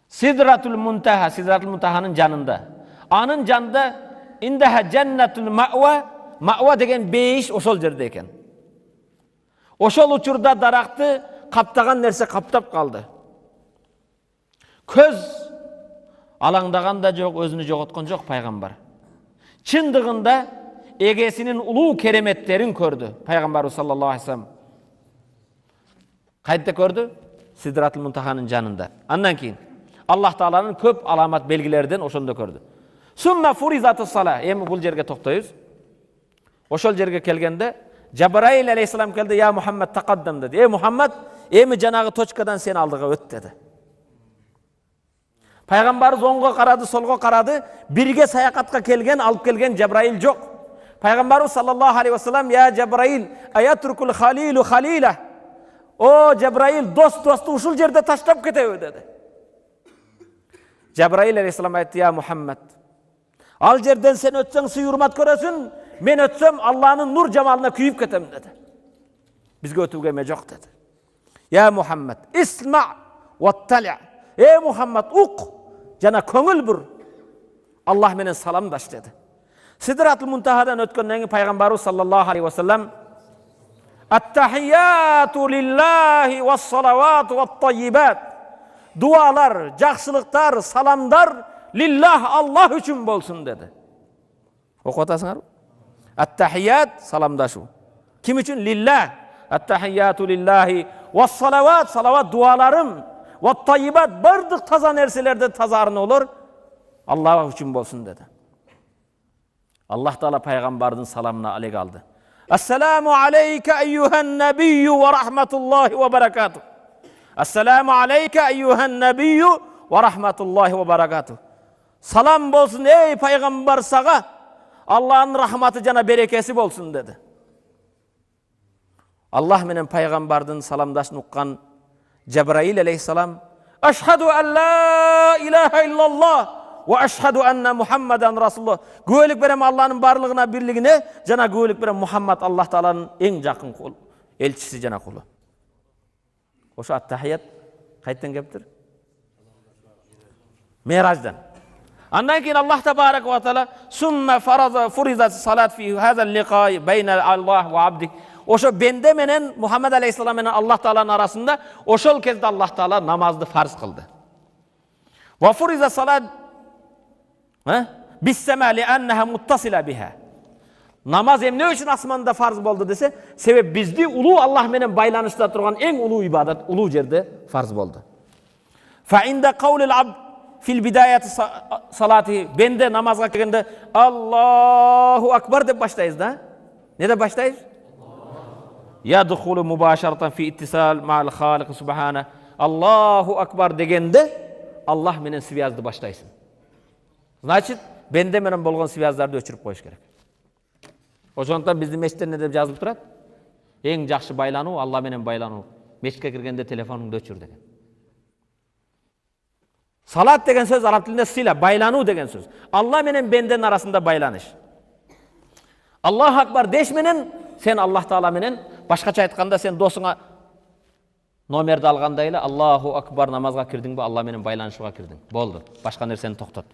Sidratul Muntaha, Sidratul Muntaha'nın canında. Anın canında İndaha cennetul ma'va, ma'va degen beyiş oşol jerde eken. Oşol uçurda daraktı kaptagan nerse kaptap kaldı. Köz alаңdagan da yok, özünü jogotkan yok paygambar. Çındığında egesinin ulu keremetlerin gördü Peygamber sallallahu aleyhi ve sellem. Kayda gördü? Sidratul Muntaha'nın canında. Andan keyin Allah Taala'nın köp alamat belgilerden oşonda gördü. Summa furizatus salah. Emi bul jerge toktayız. Oşol jerge kelgende Cebrail aleyhisselam geldi. Ya Muhammed taqaddam dedi. Ey Muhammed, emi janağı toçkadan sen aldığa öt dedi. Peygamber zonga karadı, solga karadı. Birge sayakatka kelgen, alıp kelgen Cebrail yok. Peygamber sallallahu aleyhi ve sellem ya Cebrail ayatrukul halilu halilah. O Cebrail dostu uşul jerde taşlap ketevi dedi. Cebrail aleyhisselam aytti ya Muhammed. Al жерден sen ötsen suyurmat görösün, men ötsem Allah'ın nur cemalına küyüp ketem dedi. Bizge ötüge mecok dedi. Ya Muhammed, isma' vattali'. Ey Muhammed, uq, jana köngül bur. Allah menen salamdaş dedi. Sidratul Muntaha'dan ötkenden Peygamber sallallahu aleyhi ve sellem At-tahiyyatu lillahi ve's-salavatu ve't-tayyibat. Dualar, jakşılıklar, salamlar lillah Allah üçün bolsun dedi. Okutasınlar mı? At-tahiyyat salamdaşu. Kim için? Lillah. At-tahiyyatu lillahi ve's-salavat, salavat dualarım ve't-tayyibat bardık taza nerselerde tazarın olur. Allah üçün bolsun dedi. Allah Teala peygamberin salamına alek aldı. Assalamu aleyke eyyühen nebiyyü ve rahmetullahi ve berekatuh. Assalamu aleyke eyyühen nebiyyü ve rahmetullahi ve berekatuh. Salam bolsun ey peygamber sağa. Allah'ın rahmatı jana berekesi bolsun dedi. Allah menen peygamberden salamdaşını uqqan Cebrail aleyhissalam Eşhedü en la ilahe illallah ve eşhedü enne Muhammeden Rasulullah. Güvelik berem Allah'ın barlığına, birliğine, jana güvelik berem Muhammed Allah Taala'nın en jakın kulu, elçisi jana kulu. Oşo at-tahiyyat qayerden keptir? Mirajdan. Andan keyin Allah tebarek ve teala summa furizat salat fi hazal liqa beyne Allah ve abdi. Oşo bende menen Muhammed aleyhissalam menen Allah Taala'nın arasında oşol kezde Allah Taala namazdı farz kıldı. Ve furizat salat bis-sema li'annaha muttasila biha. Namaz emne üçün asmanda farz boldu dese, sebep bizdi ulu Allah menen baylanışta turgan en ulu ibadat ulu jerde farz boldu. Fa inda qawlil abd fil bidayati salati bende namazga kirgende Allahu akbar deb başlayız da. Ne de başlayız? Yadkhulu mubasharatan fi ittisal ma'al khaliq subhanahu. Allahu akbar degende Allah menen sviyazды başlaysın. Значит, bende menen bolgon sviyazларды өчүрүп коюш керек. Ошондуктан биздин мечитте не деп жазылып турат? Эң жакшы байлануу Allah менен байлануу. Мечитке киргенде телефонуңду өчүр деген. Salat деген söz arap tilinde sila, байлануу деген söz. Allah менен бенденин арасында байланыш. Allahu akbar деш менен sen Allah Taala менен, башкача айтканда sen досуңа номерди алгандай эле Allahu akbar намазга кирдиңби, Allah менен байланышууга кирдиң. Болду. Башка нерсени токтот.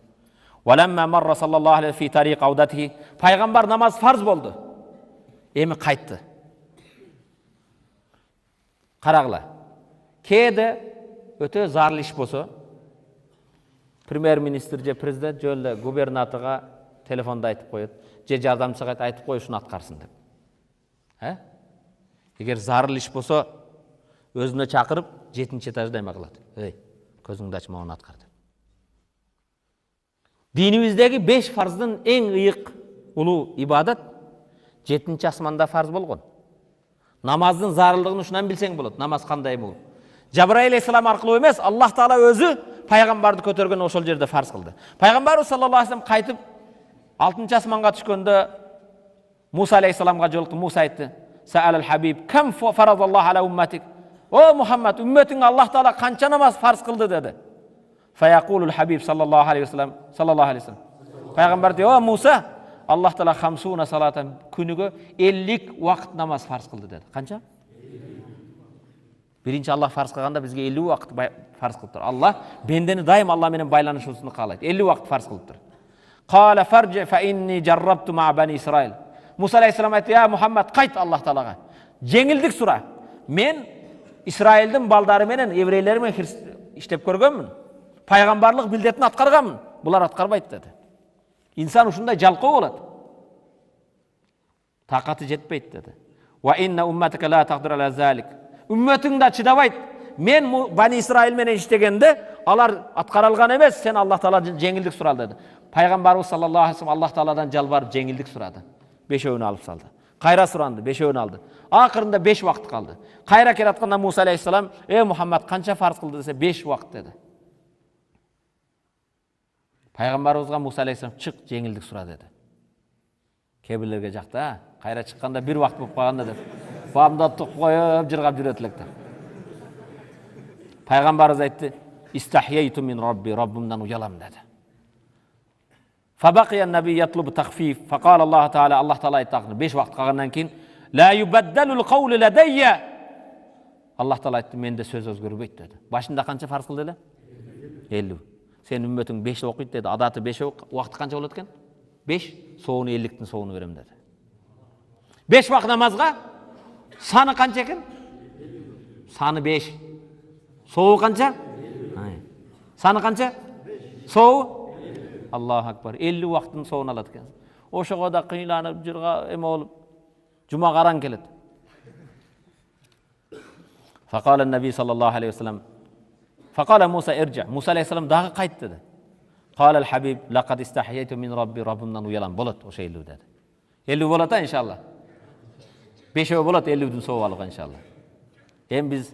Валамма марра саллаллаху алейхи фи тариқ аудатихи. Пайгамбар намаз фарз болду. Эми кайтты. Карагыла. Кээде өтө зарыл иш болсо, премьер-министр же президент же эле губернаторго телефонда айтып коет, же жардамчыга айтып кой ушуну аткарсын деп. Эгер зарыл иш болсо, өзүнө чакырып, 7-чи этажда эме кылат. Эй, көзүңдү ач, муну аткар деп. Dinimizdeki 5 farzın en ıyık ulu ibadet 7-ci asmanda farz bolgon. Namazın zarıldığını şundan bilsen bolot. Namaz kanday bu. Cebrail aleyhissalam arkılуу emес, Allah Taala özü paygambardı kötörgөн oşol jerde farz kıldı. Paygambar sallallahu aleyhi ve sellem kaytıp 6-cı asmanga түшкөндө Musa aleyhissalamga joluktu. Musa aytты: "Sa'alal habib, kam faradallahu ala ummatik?" O Muhammed, ümmetine Allah Taala kança namaz farz kıldı dedi. Fayakulul Habib sallallahu aleyhi ve sellem. Peygamber diyor, o Musa, Allah Teala 50 salatan günüge 50 vakit namaz farz kıldı dedi. Kança? Birinci Allah farz kılganda bizge 50 vakit farz kıldır. Allah bendeni daim Allah menen baylanışusunu kalaydı. 50 vakit farz kıldır. Qala farji fa inni jarrabtu ma bani İsrail. Musa aleyhisselam aytdı, ya Muhammed kayt Allah Teala'ga. Jengildik sura. Men İsrail'din baldары menen evreyleri men iştep көргөнмүн. Paygambarlık bildetini atkargamın. Bular atkarbaydı dedi. İnsan uşunday jalkoo bolat. Takatı jetpeydi dedi. Ve inne ummetike la taqdir ala zalik. Ümmetin de çıdabaydı. Men Bani İsrail menen iştegende alar atkaralgan emес, sen Allah Taala jengildik sural dedi. Paygambarımız sallallahu aleyhi ve sellem Allah Taala'dan jalbarıp jengildik suradı. 5 alıp saldı. Kayra surandı, 5 aldı. Akırında 5 vakit kaldı. Kayra keratkanda Musa aleyhisselam, ey Muhammed kança farz kıldı dese 5 vakit dedi. Paygambarımızga Musa aleyhisselam çık jengildik sura dedi. Kebirlerge jakta, kayra çıkkanda 1 vakit bolup kalganda dedi. Babamda tuk koyup jırgap jüretilekti. Paygambarımız aytdı, "İstahyaytu min Rabbi, Rabbimden uyalam" dedi. Fabaqiya nabi yatlubu takhfif. Faqala Allah Teala, Allah Teala aytdı. 5 vakit kalgandan keyin la yubaddalul qawlu ladayya. Allah Teala aytdı, mende söz özgörбөйт dedi. Başında kança farz kıldı ele? 50. Sen ümmetin 5 okuyt dedi. Adatı 5 vakit kança bolat eken? 5, soğunu 50'tin soğunu verem dedi. 5 vakit namazga sanı kança eken? Sanı 5. Soğu kança? Sanı kança? Soğu? Allahu akbar. 50 vakitin soğunu alat eken. Oşoğa da kıyılanıp jırga eme olup cuma karan kelet. Faqala Nabi sallallahu aleyhi ve sellem Faqala Musa irca. Musa aleyhisselam dağı kayt dedi. Qala al-Habib laqad istahyaytu min Rabbi, Rabbimden uyalan bolat o şey 50 dedi. 50 bolata inşallah. Бешөө болот 50-дүн сооп алга иншалла. Эми биз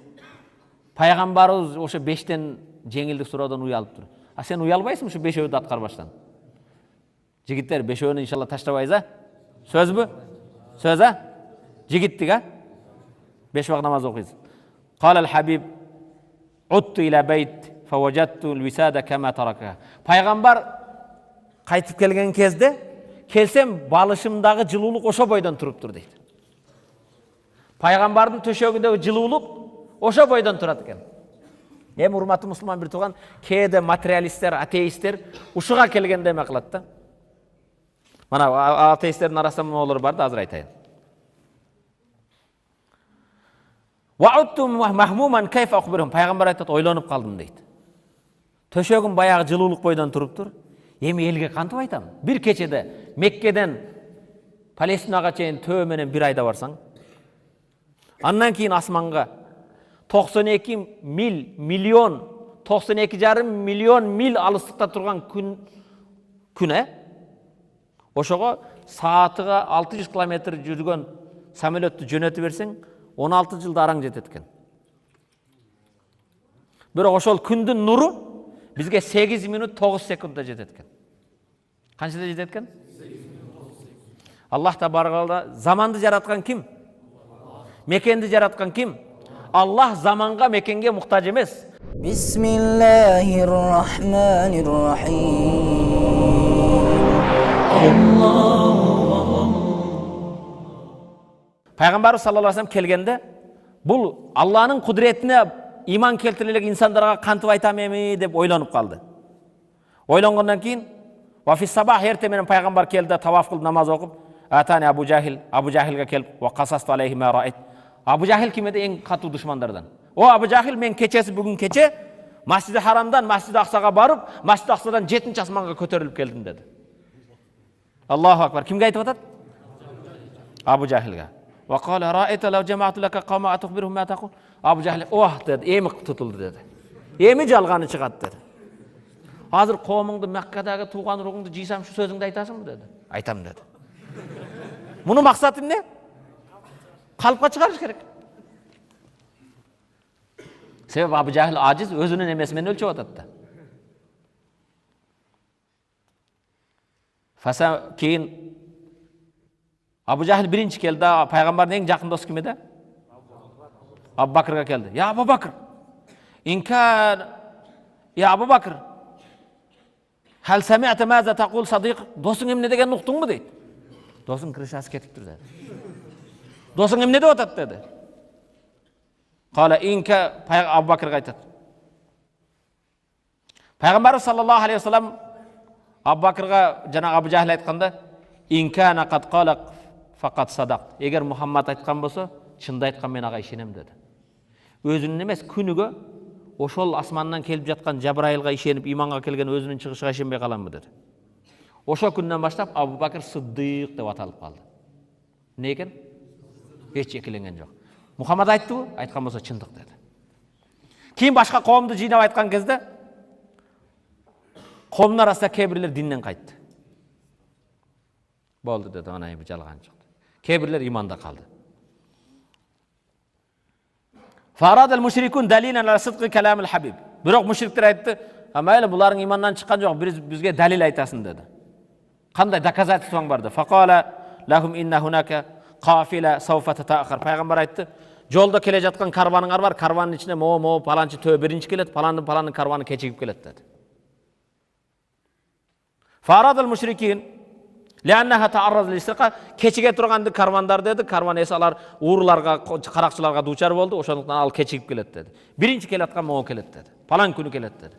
пайгамбарыбыз ошо 5тен жеңилдик суроодон уялып тур. А сен уялбайсың ушу бешөөдү аткарбаштан? Жигиттер, бешөөнү иншалла таштабайбыз, а? Сөзбү? Сөз, а? Жигиттик, а? 5 вакыт намаз окуйсуз. Калал Хабиб утту иля бейт фаважатту л-висада кама тарака. Пайгамбар кайтып келген кезде, келсем балышымдагы жылуулук ошо бойдон туруптур дейт. Пайгамбардын төшөгүндөгү жылуулук ошо бойдон турат экен. Эми урматтуу мусулман бир тууган, кээде материалисттер, атеисттер ушуга келгенде эме кылат да. Мана атеисттердин арасында моолор бар да, азыр айтайын. Ва'удту махмуман кайфа ахбирхум. Пайгамбар айтат, ойлонуп калдым дейт. Төшөгүм баягы жылуулук бойдон туруптур. Эми элге кантип айтам? Бир кечеде Меккеден Палестинага чейин төө менен бир айда барсаң, андан кийин асманга 92 миллион 92,5 миллион мил алыстыкта турган күн, ошого саатыга 600 километр жүргөн самолетту жөнөтүп берсең, 16 жылда араң жетет экен. Бирок ошол күндүн нуру бизге 8 минут 9 секундда жетет экен. Канчада жетет экен? 8 минут 9 секунд. Аллах табаракалла заманды жараткан ким? Мекенди жараткан ким? Аллах заманга, мекенге муктаж эмес. Пайгамбар саллаллаху алейхи ва саллям келгенде, бул Аллахнын кудретине иман келтире элек инсандарга кантип айтам эми деп ойлонуп калды. Ойлонгондон кийин вафис сабах эрте менен пайгамбар келди, таваф кылып намаз окуп, атани Абу Жахилге келип, ва касасту алейхи ма раайт. Абу Жахил ким эди? Эң катуу душмандардан. О Абу Жахил, мен бүгүн кече Масжиди Харамдан Масжиди Аксага барып, Масжиди Аксадан 7-чи асманга көтөрүлүп келдим деди. Аллаху акбар. Кимге айтып атат? Абу Жахилге. Ва кала раайта лау жамаату лака қаума атухбирхум ма тақул. Абу Жахил, деди, эми тутулду деди. Эми жалганы чыгат деди. Азыр коомуңду, Меккадагы тууган уругуңду жыйсам, шу сөзүңдү айтасыңбы деди. Айтам деди. Мунун максаты эмне? Калпка чыгарыш керек. Себеби Абу Жахил ажиз, өзүнүн эмеси менен өлчөп атат да. Фаса кийин Абу Жахил биринчи келди, пайгамбардын эң жакын досу ким эди? Абу Бакырга келди. Я Абу Бакыр. Я Абу Бакыр. Хал сами'та маза тaqul садиq? Досуң эмне деген уктуңбу дейт. Досуң крышасы кетиптир деди. Досуң эмне деп атат деди. Кала Абу Бакырга айтат. Пайгамбар саллаллаху алейхи ва саллям Абу Бакырга жана Абу Жахил айтканда, инкана кад кала фақат садақ. Егер Мухаммад айткан болсо, чынды айткан, мен ага ишенем деди. Өзүнүн эмес, күнүгө ошол асмандан келип жаткан Жабраилга ишенип иманга келген өзүнүн чыгышыга ишенбей каламбы деди. Ошо күндөн баштап Абу Бакыр Сыддык деп аталып калды. Эмне экен? Эч экиленген жок. Мухаммад айттыбы? Айткан болсо чындык деди. Кийин башка коомду жыйнап айткан кезде коомдун арасында кээ бирлер динден кайтты. Болду деди, ана эми жалган чыкты. Кээ бирлер иманда калды. Фарадал мушрикун далилан ала сидқи каламил хабиб. Бирок мушриктер айтты, "Амайлы, буларың имандан чыккан жок, бизге далил айтасың" деди. Кандай доказательствоң бар деп. Фaqala lahum inna hunaka qafila sawfa tata'akhir. Пайгамбар айтты, жолдо келе жаткан карваныңар бар, карванын ичине мо паланчы төө биринчи келет, паландын карваны кечигип келет деди. Фарадал мушрикин лианнаха ta'arrad lil-isriqa, кечиге турганды карвандар деди, карван эс алар ууруларга, каракчыларга дуучар болду, ошондуктан ал кечигип келет деди. Биринчи келаткан мо келет деди. Палан күнү келет деди.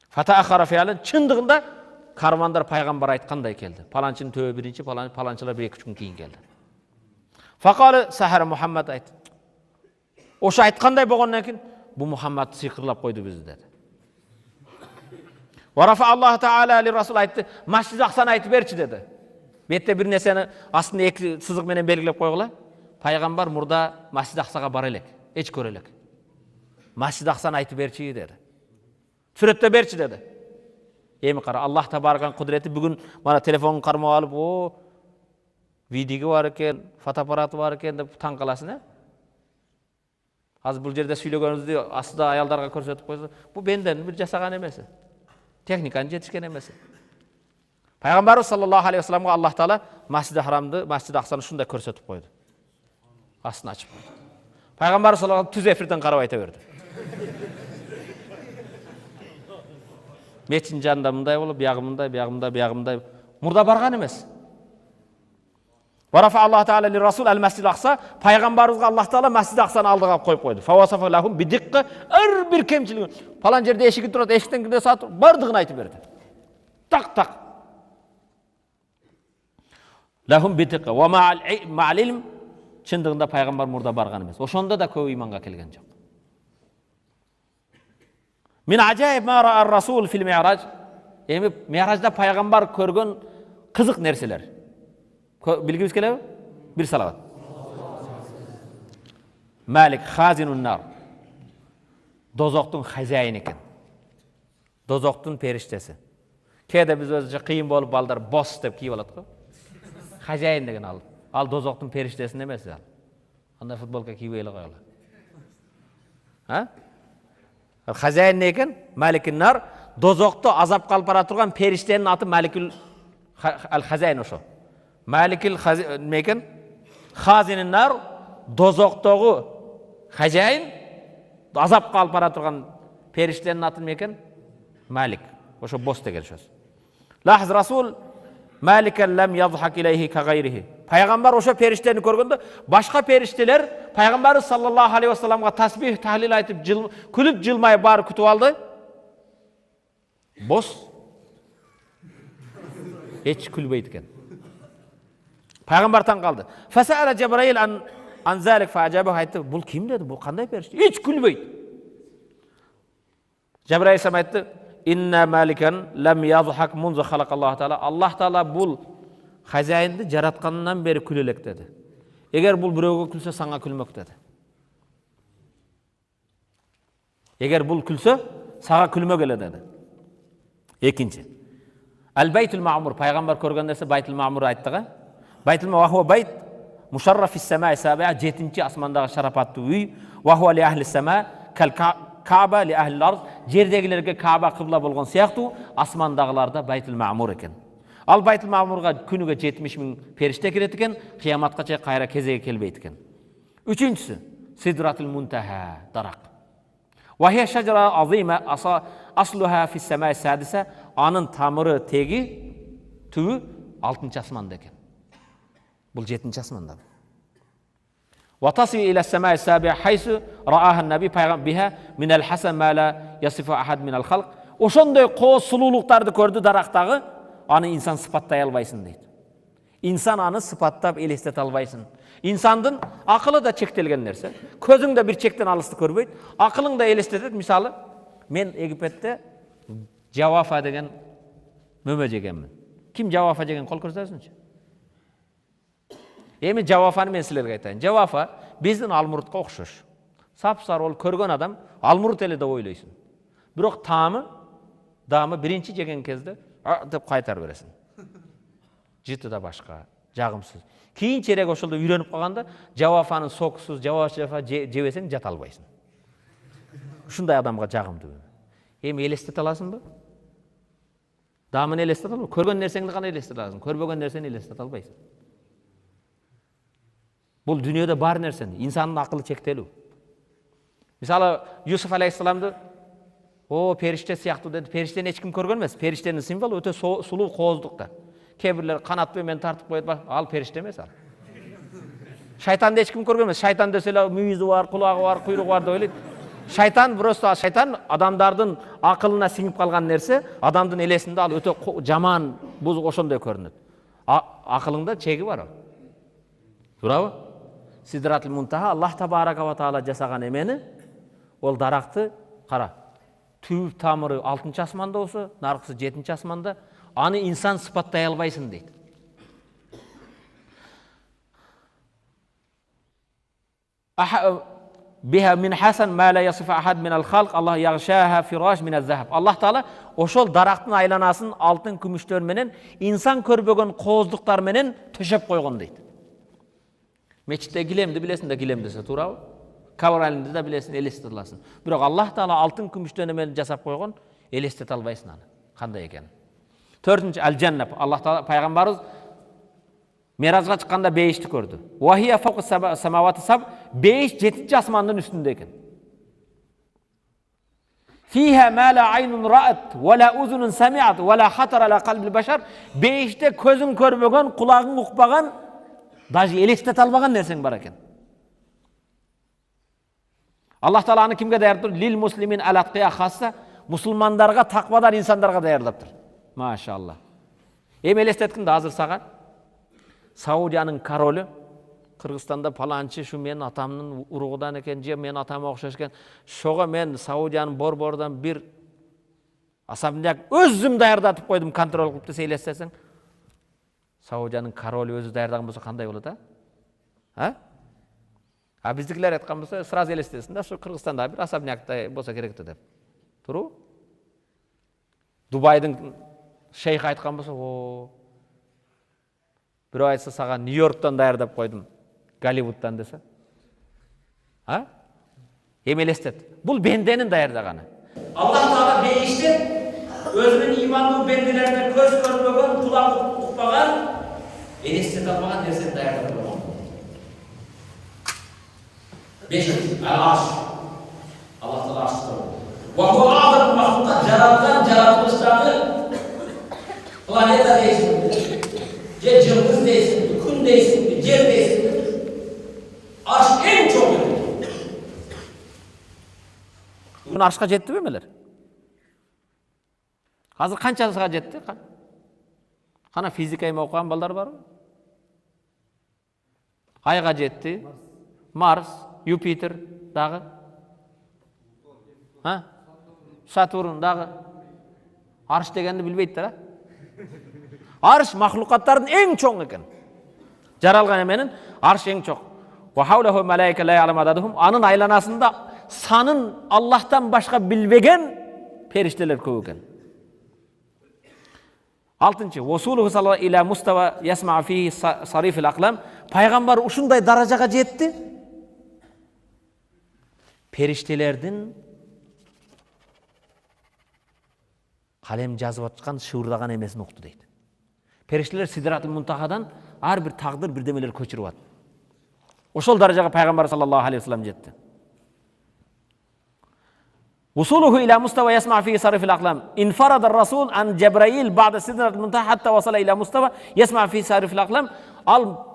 Фатa'akhara fi'lan, чындыгында карвандар пайгамбар айткандай келди. Паланчынын төбө биринчи, паланчылар 1-2 күн кийин келди. Фaqala сахара Мухаммад айтты. Ошо айткандай болгондон кийин бу Мухаммад сыйкырлап койду бизди деди. Варафа Аллаху Таала ли Расул айтты, Масжид Аксаны айтып берчи деди. Бетте бир нерсени астына 2 сызык менен белгилеп койгула. Пайгамбар мурда Масжид Аксага бара элек, эч көрө элек. Масжид Аксаны айтып берчи деди. Сүрөттө берчи деди. Эми кара, Аллах табаракан кудрети бүгүн мана телефонун кармап алып, видео бар екен, фотоаппараты бар екен деп таң қаласың, Азыр бұл жерде сөйлөгөнүздү астыда аялдарға көрсөтүп койсо, бұл бенден бір жасаған емесі. Техниканы жетишкен емесі. Пайғамбарыбыз саллаллаху алейхи вассаламға Аллах Таала Масжиди Харамды, Масжиди Аксаны шундай көрсөтүп койду. Астын ачып койду. Пайғамбарыбыз саллаллаху түз эфирден карап айта берди. Мечиттин жанында мындай болуп, биягы мындай. Мурда барган эмес. Варафа Аллах Таала ли Расул ал-Масжид Акса, пайгамбарыбызга Аллах Таала Масжид Аксаны алдыга коюп койду. Фавасафа лахум бидикка ар бир кемчилиги. Палан жерде эшиги турат, эшиктен кирде саат бардыгын айтып берди. Так. Лахум бидикка ва ма'ал илм, чындыгында пайгамбар мурда барган эмес. Ошондо да көп иманга келген жок. Мин ажайиб ма ра ар-Расул фил Ми'раж. Эми Ми'ражда пайгамбар көргөн кызык нерселер. Bilgimiz kelebe? Bir salavat. Malik hazinun nar. Dozoqtun hajayini ekan. Dozoqtun periştesi. Kede biz özce kıyın bolup balдар boss dep kiyip alat-ku. Hajayin degen al. Al dozoqtun periştesini emes al. Anda futbolka kiyip ele koyala. Ha? Al hajayin ne ekan? Malikin nar. Dozoqtu azap kalp bara turgan periştenin atı Malikul al-Hajayin oşo. Malikil meken hazinin nar dozoqtoğu hajayin azap kalıp bara turgan periştenin atı meken Malik. Oşo boss degen söz. Lahz Rasul Maliken lem yadhak ileyhi ka gayrihi. Peygamber oşo perişteni görgöndө başka perişteler Peygamber sallallahu aleyhi ve sellem'ga tasbih tahlil aytıp külüp jılmay bar kütüp aldı. Boss hiç külbeydi eken. Peygamber taң kaldı. Fasa'ala Cebrail an zalik fa ajabahu aytdı. Bul kim dedi? Bu kanday perişte? Hiç külbeydi. Cebrail sam aytdı. Inna malikan lam yadhak munzu halakallahu taala. Allah Taala bul hajayinди jaratkandan beri külelek dedi. Eger bul birogo külse sana külmök dedi. Eger bul külse sana külmök ele dedi. Ekinci. Al Baytul Ma'mur. Peygamber körgөн nerse Baytul Ma'mur ayttığı. Baytul Ma'mur huwa bayt musharraf fis sema'i sabi'a 7-ci asmandağı şarapatlı uy. Wa huwa li ahli sema kal Kaaba li ahli ard. Yerdegilerge Kaaba kıbla bolgon siyaqtu, asmandagılarda Baytul Ma'mur eken. Al Baytul Ma'murga günüge 70.000 perişte kiret eken, kıyamatgacha kayra kezege kelbeyt eken. Üçüncüsü Sidratul Muntaha darak. Wa hiya şajara azima asluha fis sema'i sadisa. Anın tamırı tegi tüvü 6-cı asmanda eken. Bul 7-ci asmanda. Wa tasvi ila sema'i sabi'a haysu ra'aha nabi paygam biha min al-hasan ma la yasifu ahad min al-halq. Oşondoy koz sululuktарды gördü daraktağı, anı insan sıpattay albaysın deydi. İnsan anı sıpattap elestet albaysın. İnsandın akılı da çektelgen nerse, közün de bir çekten alısты körbeyt, akılın da elestetet. Misalı, men Egipet'te Javafa degen möme jegenmin. Kim Javafa jegen kol көрсөтсүнчү? Эми Javafаны men sizlerge aytayын. Javafa биздин алмуртка окшош. Сап-сары ол көргөн адам алмурт эле деп ойлойсуң. Бирок дамы биринчи жеген кезде деп кайтар бересиң. Жыты да башка, жагымсыз. Кийинчерээк ошолдо үйрөнүп калганда Javafanын сокусуз Javafa жебесең жата албайсың. Ушундай адамга жагымдуу. Эми элестете аласыңбы? Дамын элестете албайсың. Көргөн нерсеңди гана элестете аласың. Көрбөгөн нерсени элестете албайсың. Бул дүйнөдө бар нерсени, инсандын акылы чектелүү. Мисалы, Юсуф алейхиссаламды периште сыяктуу деди. Периштени эч ким көргөн эмес. Периштенин символу өтө сулуу кооздукта. Кээ бирлер канат менен тартып коет, ал периште эмес ал. Шайтанды эч ким көргөн эмес. Шайтан десе эле мүйүзү бар, кулагы бар, куйругу бар деп ойлойт. Шайтан адамдардын акылына сиңип калган нерсе, адамдын элесинде ал өтө жаман, бузук ошондой көрүнөт. Акылыңда чеги бар ал. Туурабы? Sidratul Muntaha Allah Tabaraka ve Taala жасаган эмени, ол даракты кара. Түп тамыры 6-cı асманда болсо, наркысы 7-ci асманда, аны инсан сыпаттай албайсың дейт. Биха мин хасан ма ла ясифу ахад мин ал-халq Allah ягшаха фираш мин az-захаб. Allah Taala ошол дарактын айланасын алтын күмүштөр менен инсан көрбөгөн кооздуктар менен төшөп койгон дейт. Мечітте килемди билесиң да килем десе туурабы? Кабыралинде да билесиң, элестете аласың. Бирок Аллах Таала алтын күмүштөн эмени жасап койгон, элестете албайсың аны. Кандай экенин. Төртүнчү аль-жанна. Аллах Таала пайгамбарыбыз Миражга чыкканда бейишти көрдү. Вахия фаука самавати саб, бейиш 7-нчи асмандын үстүндө экен. Фиха ма ла айнун раат, ва ла узунун самиат, ва ла хатара ала калбил башар. Бейиште көзүң көрбөгөн, кулагың укпаган, даже элестете албаган нерсең бар экен. Аллах Таала аны кимге даярдап тур? Лил муслимин алатқия хасса, мусулмандарга, таквадар инсандарга даярдап тур. Машалла. Эми элестеткин да азыр сага. Саудиянын королу Кыргызстанда паланчы шу менин атамдын уругудан экен, же менин атама окшош экен. Шого мен Саудиянын борборунан бир особняк өзүм даярдатып койдум, контроль кылып десе элестесең. Саудиянын королу өзү даярдаган болсо кандай болот, а? Биздикилер айткан болсо, сразу элестесиң да, шу Кыргызстанда бир особнякта болсо керек деп. Туру? Дубайдын шейх айткан болсо, бирөө айтса сага Нью-Йорктон даярдап койдум, Голливудтан десе. Эми элестет. Бул бенденин даярдаганы. Аллах Таала бейиштен өзүнүн имандуу бенделерине көз көрбөгөн, кулак укпаган, элестете албаган нерсени даярдап койгон. Бешинчи, арш. Аллах Таала арш көрдү. Ва хуа азам махлука, жаралган жаратылыштагы планета дейсиң, же жылдыз дейсиң, күн дейсиң, жер дейсиң. Арш эң чоң экен. Бүгүн аршка жеттиби эмелер? Азыр канчасыга жетти? Кана физика эми окуган балдар барбы? Айга жетти. Марс, Юпитер дагы. Сатурн дагы. Арш дегенди билбейттер, Арш махлукаттардын эң чоң экен. Жаралган эменин арш эң чоң. Ва хаулаху малаика ла я'ламу ададухум. Анын айланасында санын Аллахтан башка билбеген периштелер көп экен. Алтынчы, восулуху саллаллаху иля мустава ясма фихи сарифил аклам. Пайгамбар ушундай даражага жетти. Периштелердин калем жазып аткан, шыурдаган эмесин укту дейт. Периштелер Сидратул Мунтахадан ар бир тагдыр бирдемелер көчүрүп атты. Ошол даражага пайгамбар саллаллаху алейхи вассалам жетти. Вусулуху иля мустава ясма фи сарифил аклам. Инфарада расул ан Джабраил ба'да Сидратул Мунтаха хатта васала иля мустава ясма фи сарифил аклам. Ал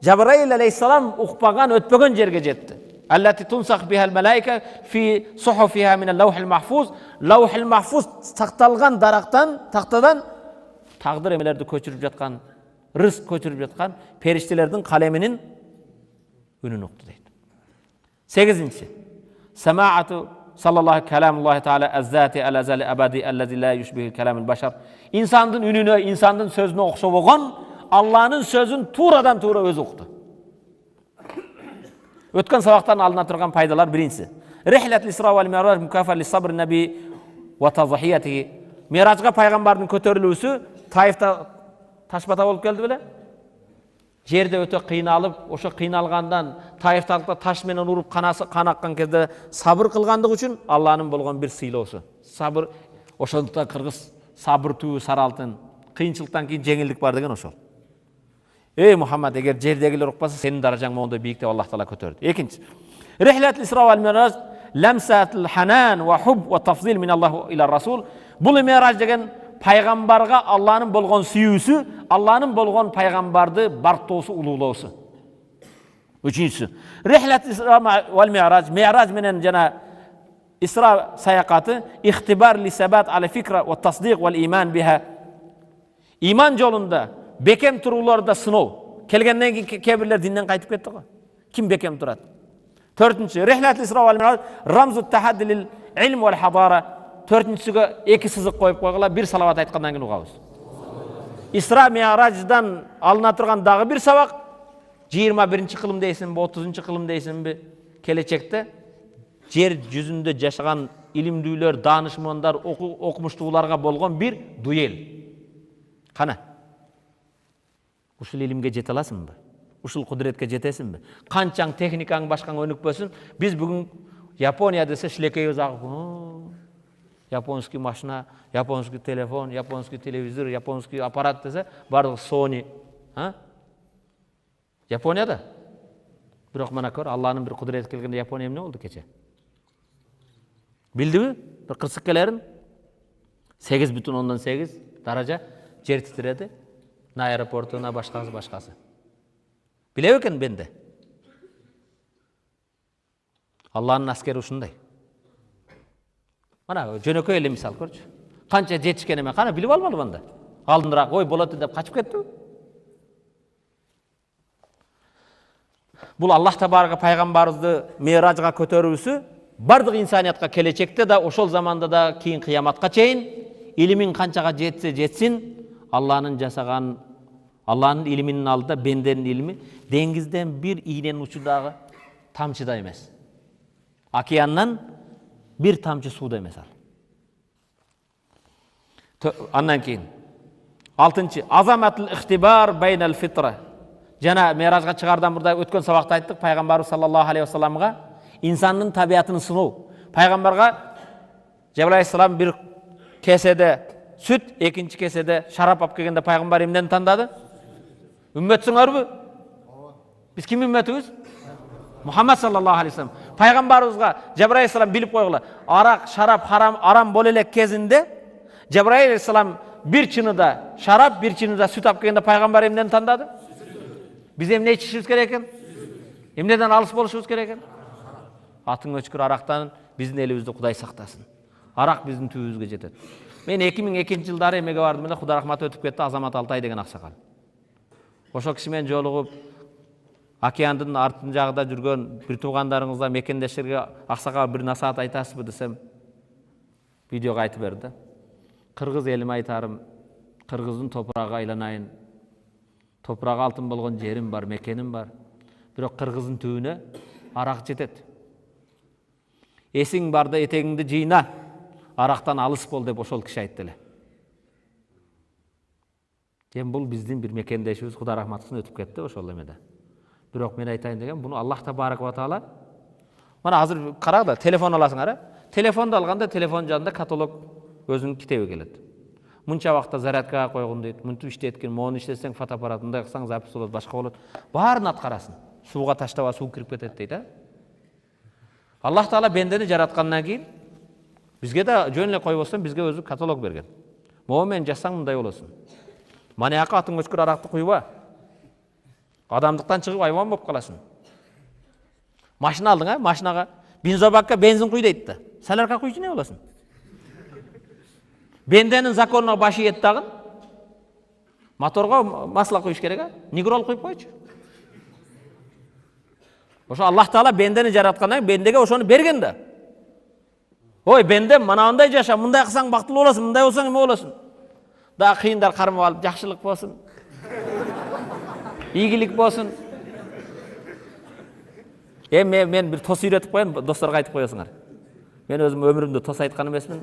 Джабраил алейхиссалам укпаган, өтпөгөн жерге жетти. Аллати тунсах бихал малаика фи сухуфиха мин ал-лаухил махфуз. Лаухил махфуз сакталган дарактан, тактадан тагдыр эмелерди көчүрүп жаткан, рызк көчүрүп жаткан периштелердин калеминин үнүн укту дейт. 8-нчи. Самаату саллаллаху каламуллахи таала аз-зати ал-азали абади аллази ла юшбиху каламул башар. Инсандын үнүнө, инсандын сөзүнө окшобогон Алланын сөзүн туурадан туура өзү укту. Өткөн сабактан алына турган пайдалар биринчиси. Рихлат исра вал ми'раж мукафа ли сабр наби ва тазахиятихи. Миражга пайгамбардын көтөрүлүүсү Таифта ташбата болуп келди беле? Жерде өтө кыйналып, ошо кыйналгандан Таифталыкта таш менен уруп канасы кан аккан кезде сабыр кылгандыгы үчүн Алланын болгон бир сыйлоосу. Сабыр, ошондуктан кыргыз сабыр түбү сары алтын, кыйынчылыктан кийин жеңилдик бар деген ошол. Эй Мухаммад, эгер жердегилер укпаса, сенин даражаң моундай бийик деп Аллах Таала көтөрдү. Экинчи. Рихлатул исра вал ми'раж ламсатул ханан ва хуб ва тафзил мин Аллаху ила расул. Бул ми'раж деген пайгамбарга Алланын болгон сүйүүсү, Алланын болгон пайгамбарды бартоосу, улуулоосу. Үчүнчүсү. Рихлатул исра вал ми'раж, ми'раж менен жана исра саякаты ихтибар ли сабат ала фикра ва тасдиқ вал иман биха. Иман жолунда бекем турууларда сыноо. Келгенден кийин кебирлер динден кайтып кетти го. Ким бекем турат? Төртүнчү. Рихлатул исра вал ми'раж рамзу тахадди лил илм вал хадара. Төртүнчүсүгө эки сызык коюп койгула, бир салават айткандан кийин угабыз. Исра ми'раждан алына турган дагы бир сабак 21-чи кылым дейсинби, 30-чы кылым дейсинби, келечекте жер жүзүндө жашаган илимдүүлөр, даанышмандар, окумуштууларга болгон бир дуэл. Кана. Ушул илимге жете аласыңбы? ушул кудуретке жетесиңби? Канчаң техникаң башкаң өнүкпөсүн, биз бүгүн Япония десе шилекейбиз агып. Японский машина, японский телефон, японский телевизор, японский аппарат десе, бардыгы Sony. Японияда. Бирок мына көр, Алланын бир кудурети келгенде Япония эмне болду кече? Билдиби? Бир кырсык келерин 8,8 даража жер титиреди. На аэропорту, на башкасы. Билеби экен бенде? Алланын аскери ушундай. Мана жөнөкөй эле мисал көрчү. Канча жетишкен эме, кана билип албадыбы анда? Алдындыраак ой болот деп качып кеттиби? Бул Аллах табарaka пайгамбарыбызды Миражга көтөрүүсү бардык инсаниятка келечекте да, ошол заманда да, кийин кыяматка чейин илимин канчага жетсе жетсин, Алланын жасаган, Алланын илиминин алдында бенденин илими деңизден бир ийненин учудагы тамчыда эмес. Океаннан bir тамчы сууда эмес ал. Андан кийин 6-чы азаматул ихтибар байнал фитра. Жана Миражга чыгардан мурда өткөн сабакта айттык, пайгамбарыбыз саллаллаху алейхи вассаламга инсандын табиятын сыноо. Пайгамбарга Жабраил алейхиссалам бир кеседе сүт, экинчи кеседе шарап алып келгенде пайгамбар эмнени тандады? Үммөтсүңөрбү? Биз ким үммөтүбүз? Muhammed sallallahu aleyhi ve sellem. Peygamberimize Cebrail aleyhisselam bilip koygular. Arak, şarap haram bolelek kezinde Cebrail aleyhisselam bir çınıda şarap, bir çınıda süt alıp gelgende peygamber emneni tanıdadı? Biz emne içişimiz gereken? Emneden alыс boluşumuz gereken? Atın öçkür araktan bizim elimizde Kuday saktasın. Arak bizim tüyübüzge жетет. Men 2002 жылдары эмеге бардым эле, Кудай рахматы өтүп кетти, Азамат Алтай деген аксакал. Ошол киши менен жолугуп океандын артын жагында жүргөн бир туугандарыңызга, мекендештерге аксакал бир насаат айтасызбы десем, видеого айтып берди. Кыргыз элиме айтарым, кыргыздын топурагына айланайын. Топурагы алтын болгон жерим бар, мекеним бар. Бирок кыргыздын түбүнө арак жетет. Эсиң барда этегиңди жыйна, арактан алыс бол деп ошол киши айтты эле. Бул биздин бир мекендешибиз, Кудай рахматысын өтүп кетти ошол эмеде. Бирок мен айтайын деген, буну Аллах табарaka ва таала мана азыр карагыла, телефон аласыңар, телефонду алганда телефон жанында каталог өзүнүн китеби келет. Мынча вакытта зарядкага койгон дейт, мынтип иштеткин, мону иштесең фотоаппарат, мындай кылсаң запись болот, башка болот. Баарын аткарасын. Сууга таштаба, суу кирип кетет дейт, Аллах таала бендени жараткандан кийин бизге да жөн эле койбостон бизге өзү каталог берген. Могу менен жасаң мындай болосуң. Манияка атың өчкүр аракты куйба. Адамдыктан чыгып айван болуп каласың. Машина алдың, машинага бензобакка бензин куй дейт да. Саларга куйчу не болосуң? Бенденин законуна башы ет дагы. Моторго масла куйуш керек, нигрол куйуп койчу. Ошо Аллах таала бендени жараткандан бендеге ошону берген да. Ой, бендем, мана андай жаша, мындай кылсаң бактылуу болосуң, мындай болсоң эме болосуң. Да кыйындар кармап алып, жакшылык болсун. Ийгилик болсун. Мен бир тос үйрөтүп коеюн, досторго айтып коесуңар. Мен өзүм өмүрүмдө тос айткан эмесмин.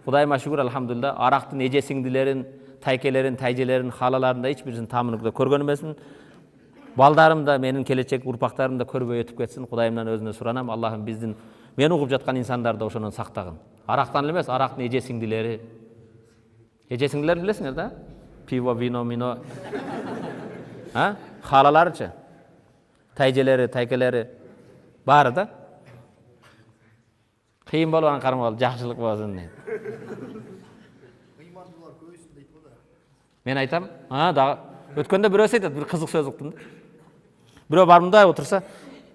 Кудайыма шүгүр, алхамдулилла, арактын эже сиңдилерин, тайкелерин, тайжелерин, халаларын да эч бирин таамыныкта көргөн эмесмин. Балдарым да, менин келечек урпактарым да көрбөй өтүп кетсин. Кудайымдан өзүнө суранам, Аллахым биздин мен угуп жаткан инсандарды ошонон сактагын. Арактан эле эмес, арактын эже сиңдилери. Эже сиңдилерин билесиңер да? Пиво, вино, мино. Халаларычы, тайжелери, тайкелери баары да. Кыйын болгон кармап, жакшылык болсун дейт. Кыймандуулар көбөйсүн дейт го да. Мен айтам, дагы өткөндө бирөөсү айтат, бир кызык сөз уктум. Бирөө барып мындай отурса,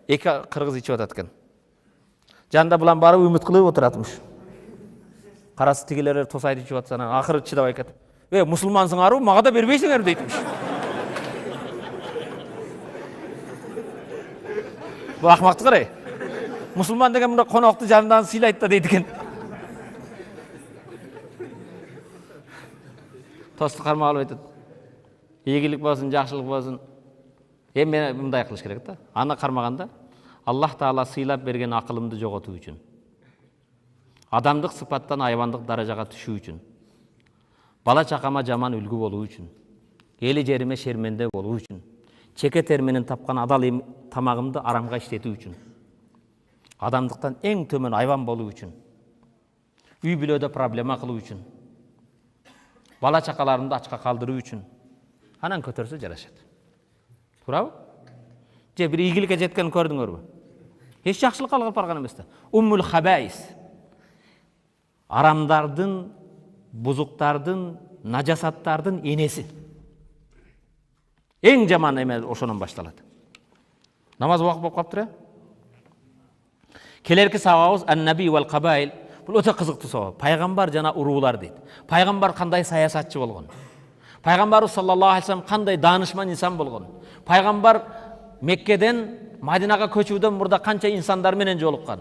эки кыргыз ичип атат экен. Жанында булан барып үмүт кылып отуратмыш. Карасы тигилер тосайды ичип атса, акыры чыдабай кетип. Мусулмансыңарбы, мага да бербейсиңер дейтмиш. Бул акмакты карай. Мусулман деген мында конокты жанынан сыйлайт да дейт экен. Тосту кармап алып айтат. Ийгилик болсун, жакшылык болсун. Мен мындай кылыш керек да. Аны кармаганда Аллах таала сыйлап берген акылымды жоготуу үчүн, адамдык сыпаттан айвандык даражага түшүү үчүн, бала чакама жаман үлгү болуу үчүн, эли жериме шерменде болуу үчүн, чеке терменен тапқан адал тамағымды арамға іштету үшін, адамдықтан ең төмен айван болу үшін, үй бүлөдө проблема кылуу үчүн, бала чакаларымды ачка калдыруу үчүн анан көтөрсө жарашат. Туурабы? Же бир ийгиликке жеткенин көрдүңөрбү? Эч жакшылыкка алып барган эмес да. Уммул хабаис. Арамдардын, бузуктардын, нажасаттардын энеси. Эң жаман эме ошонун башталат. Намаз убак болуп калыптыр. Келерки сабагыбыз ан-наби вал кабаил. Бұл өте қызықты сауал. Пайғамбар жана уруулар дейді. Пайғамбар қандай саясатчы болған? Пайғамбар саллаллаху алейхи вассалам қандай данышман инсан болған? Пайғамбар Меккеден Мадинаға көчүүдөн мурда қанша инсандар менен жолыққан?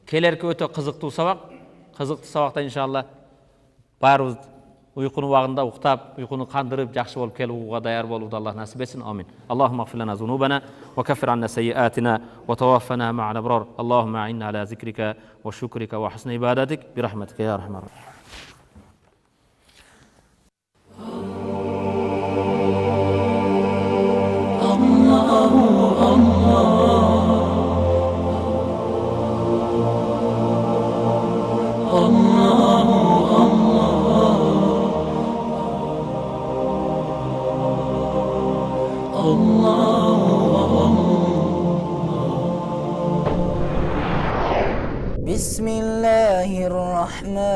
Келерки өте қызықты сабақ. Қызықты сабақта иншалла барыбыз уйкунун убагында уктап, уйкуну кандырып, жакшы болуп келип угууга даяр болууду Аллах насип этсин. Амин. Аллахумма гфир лана зунубана ва каффир анна сайyi'atina ва таваффана мa'ал абрар. Аллахумма a'inna ala zikrika ва шукрика ва хусни ибадатик би рахматика я архамар рахим. بسم الله الرحمن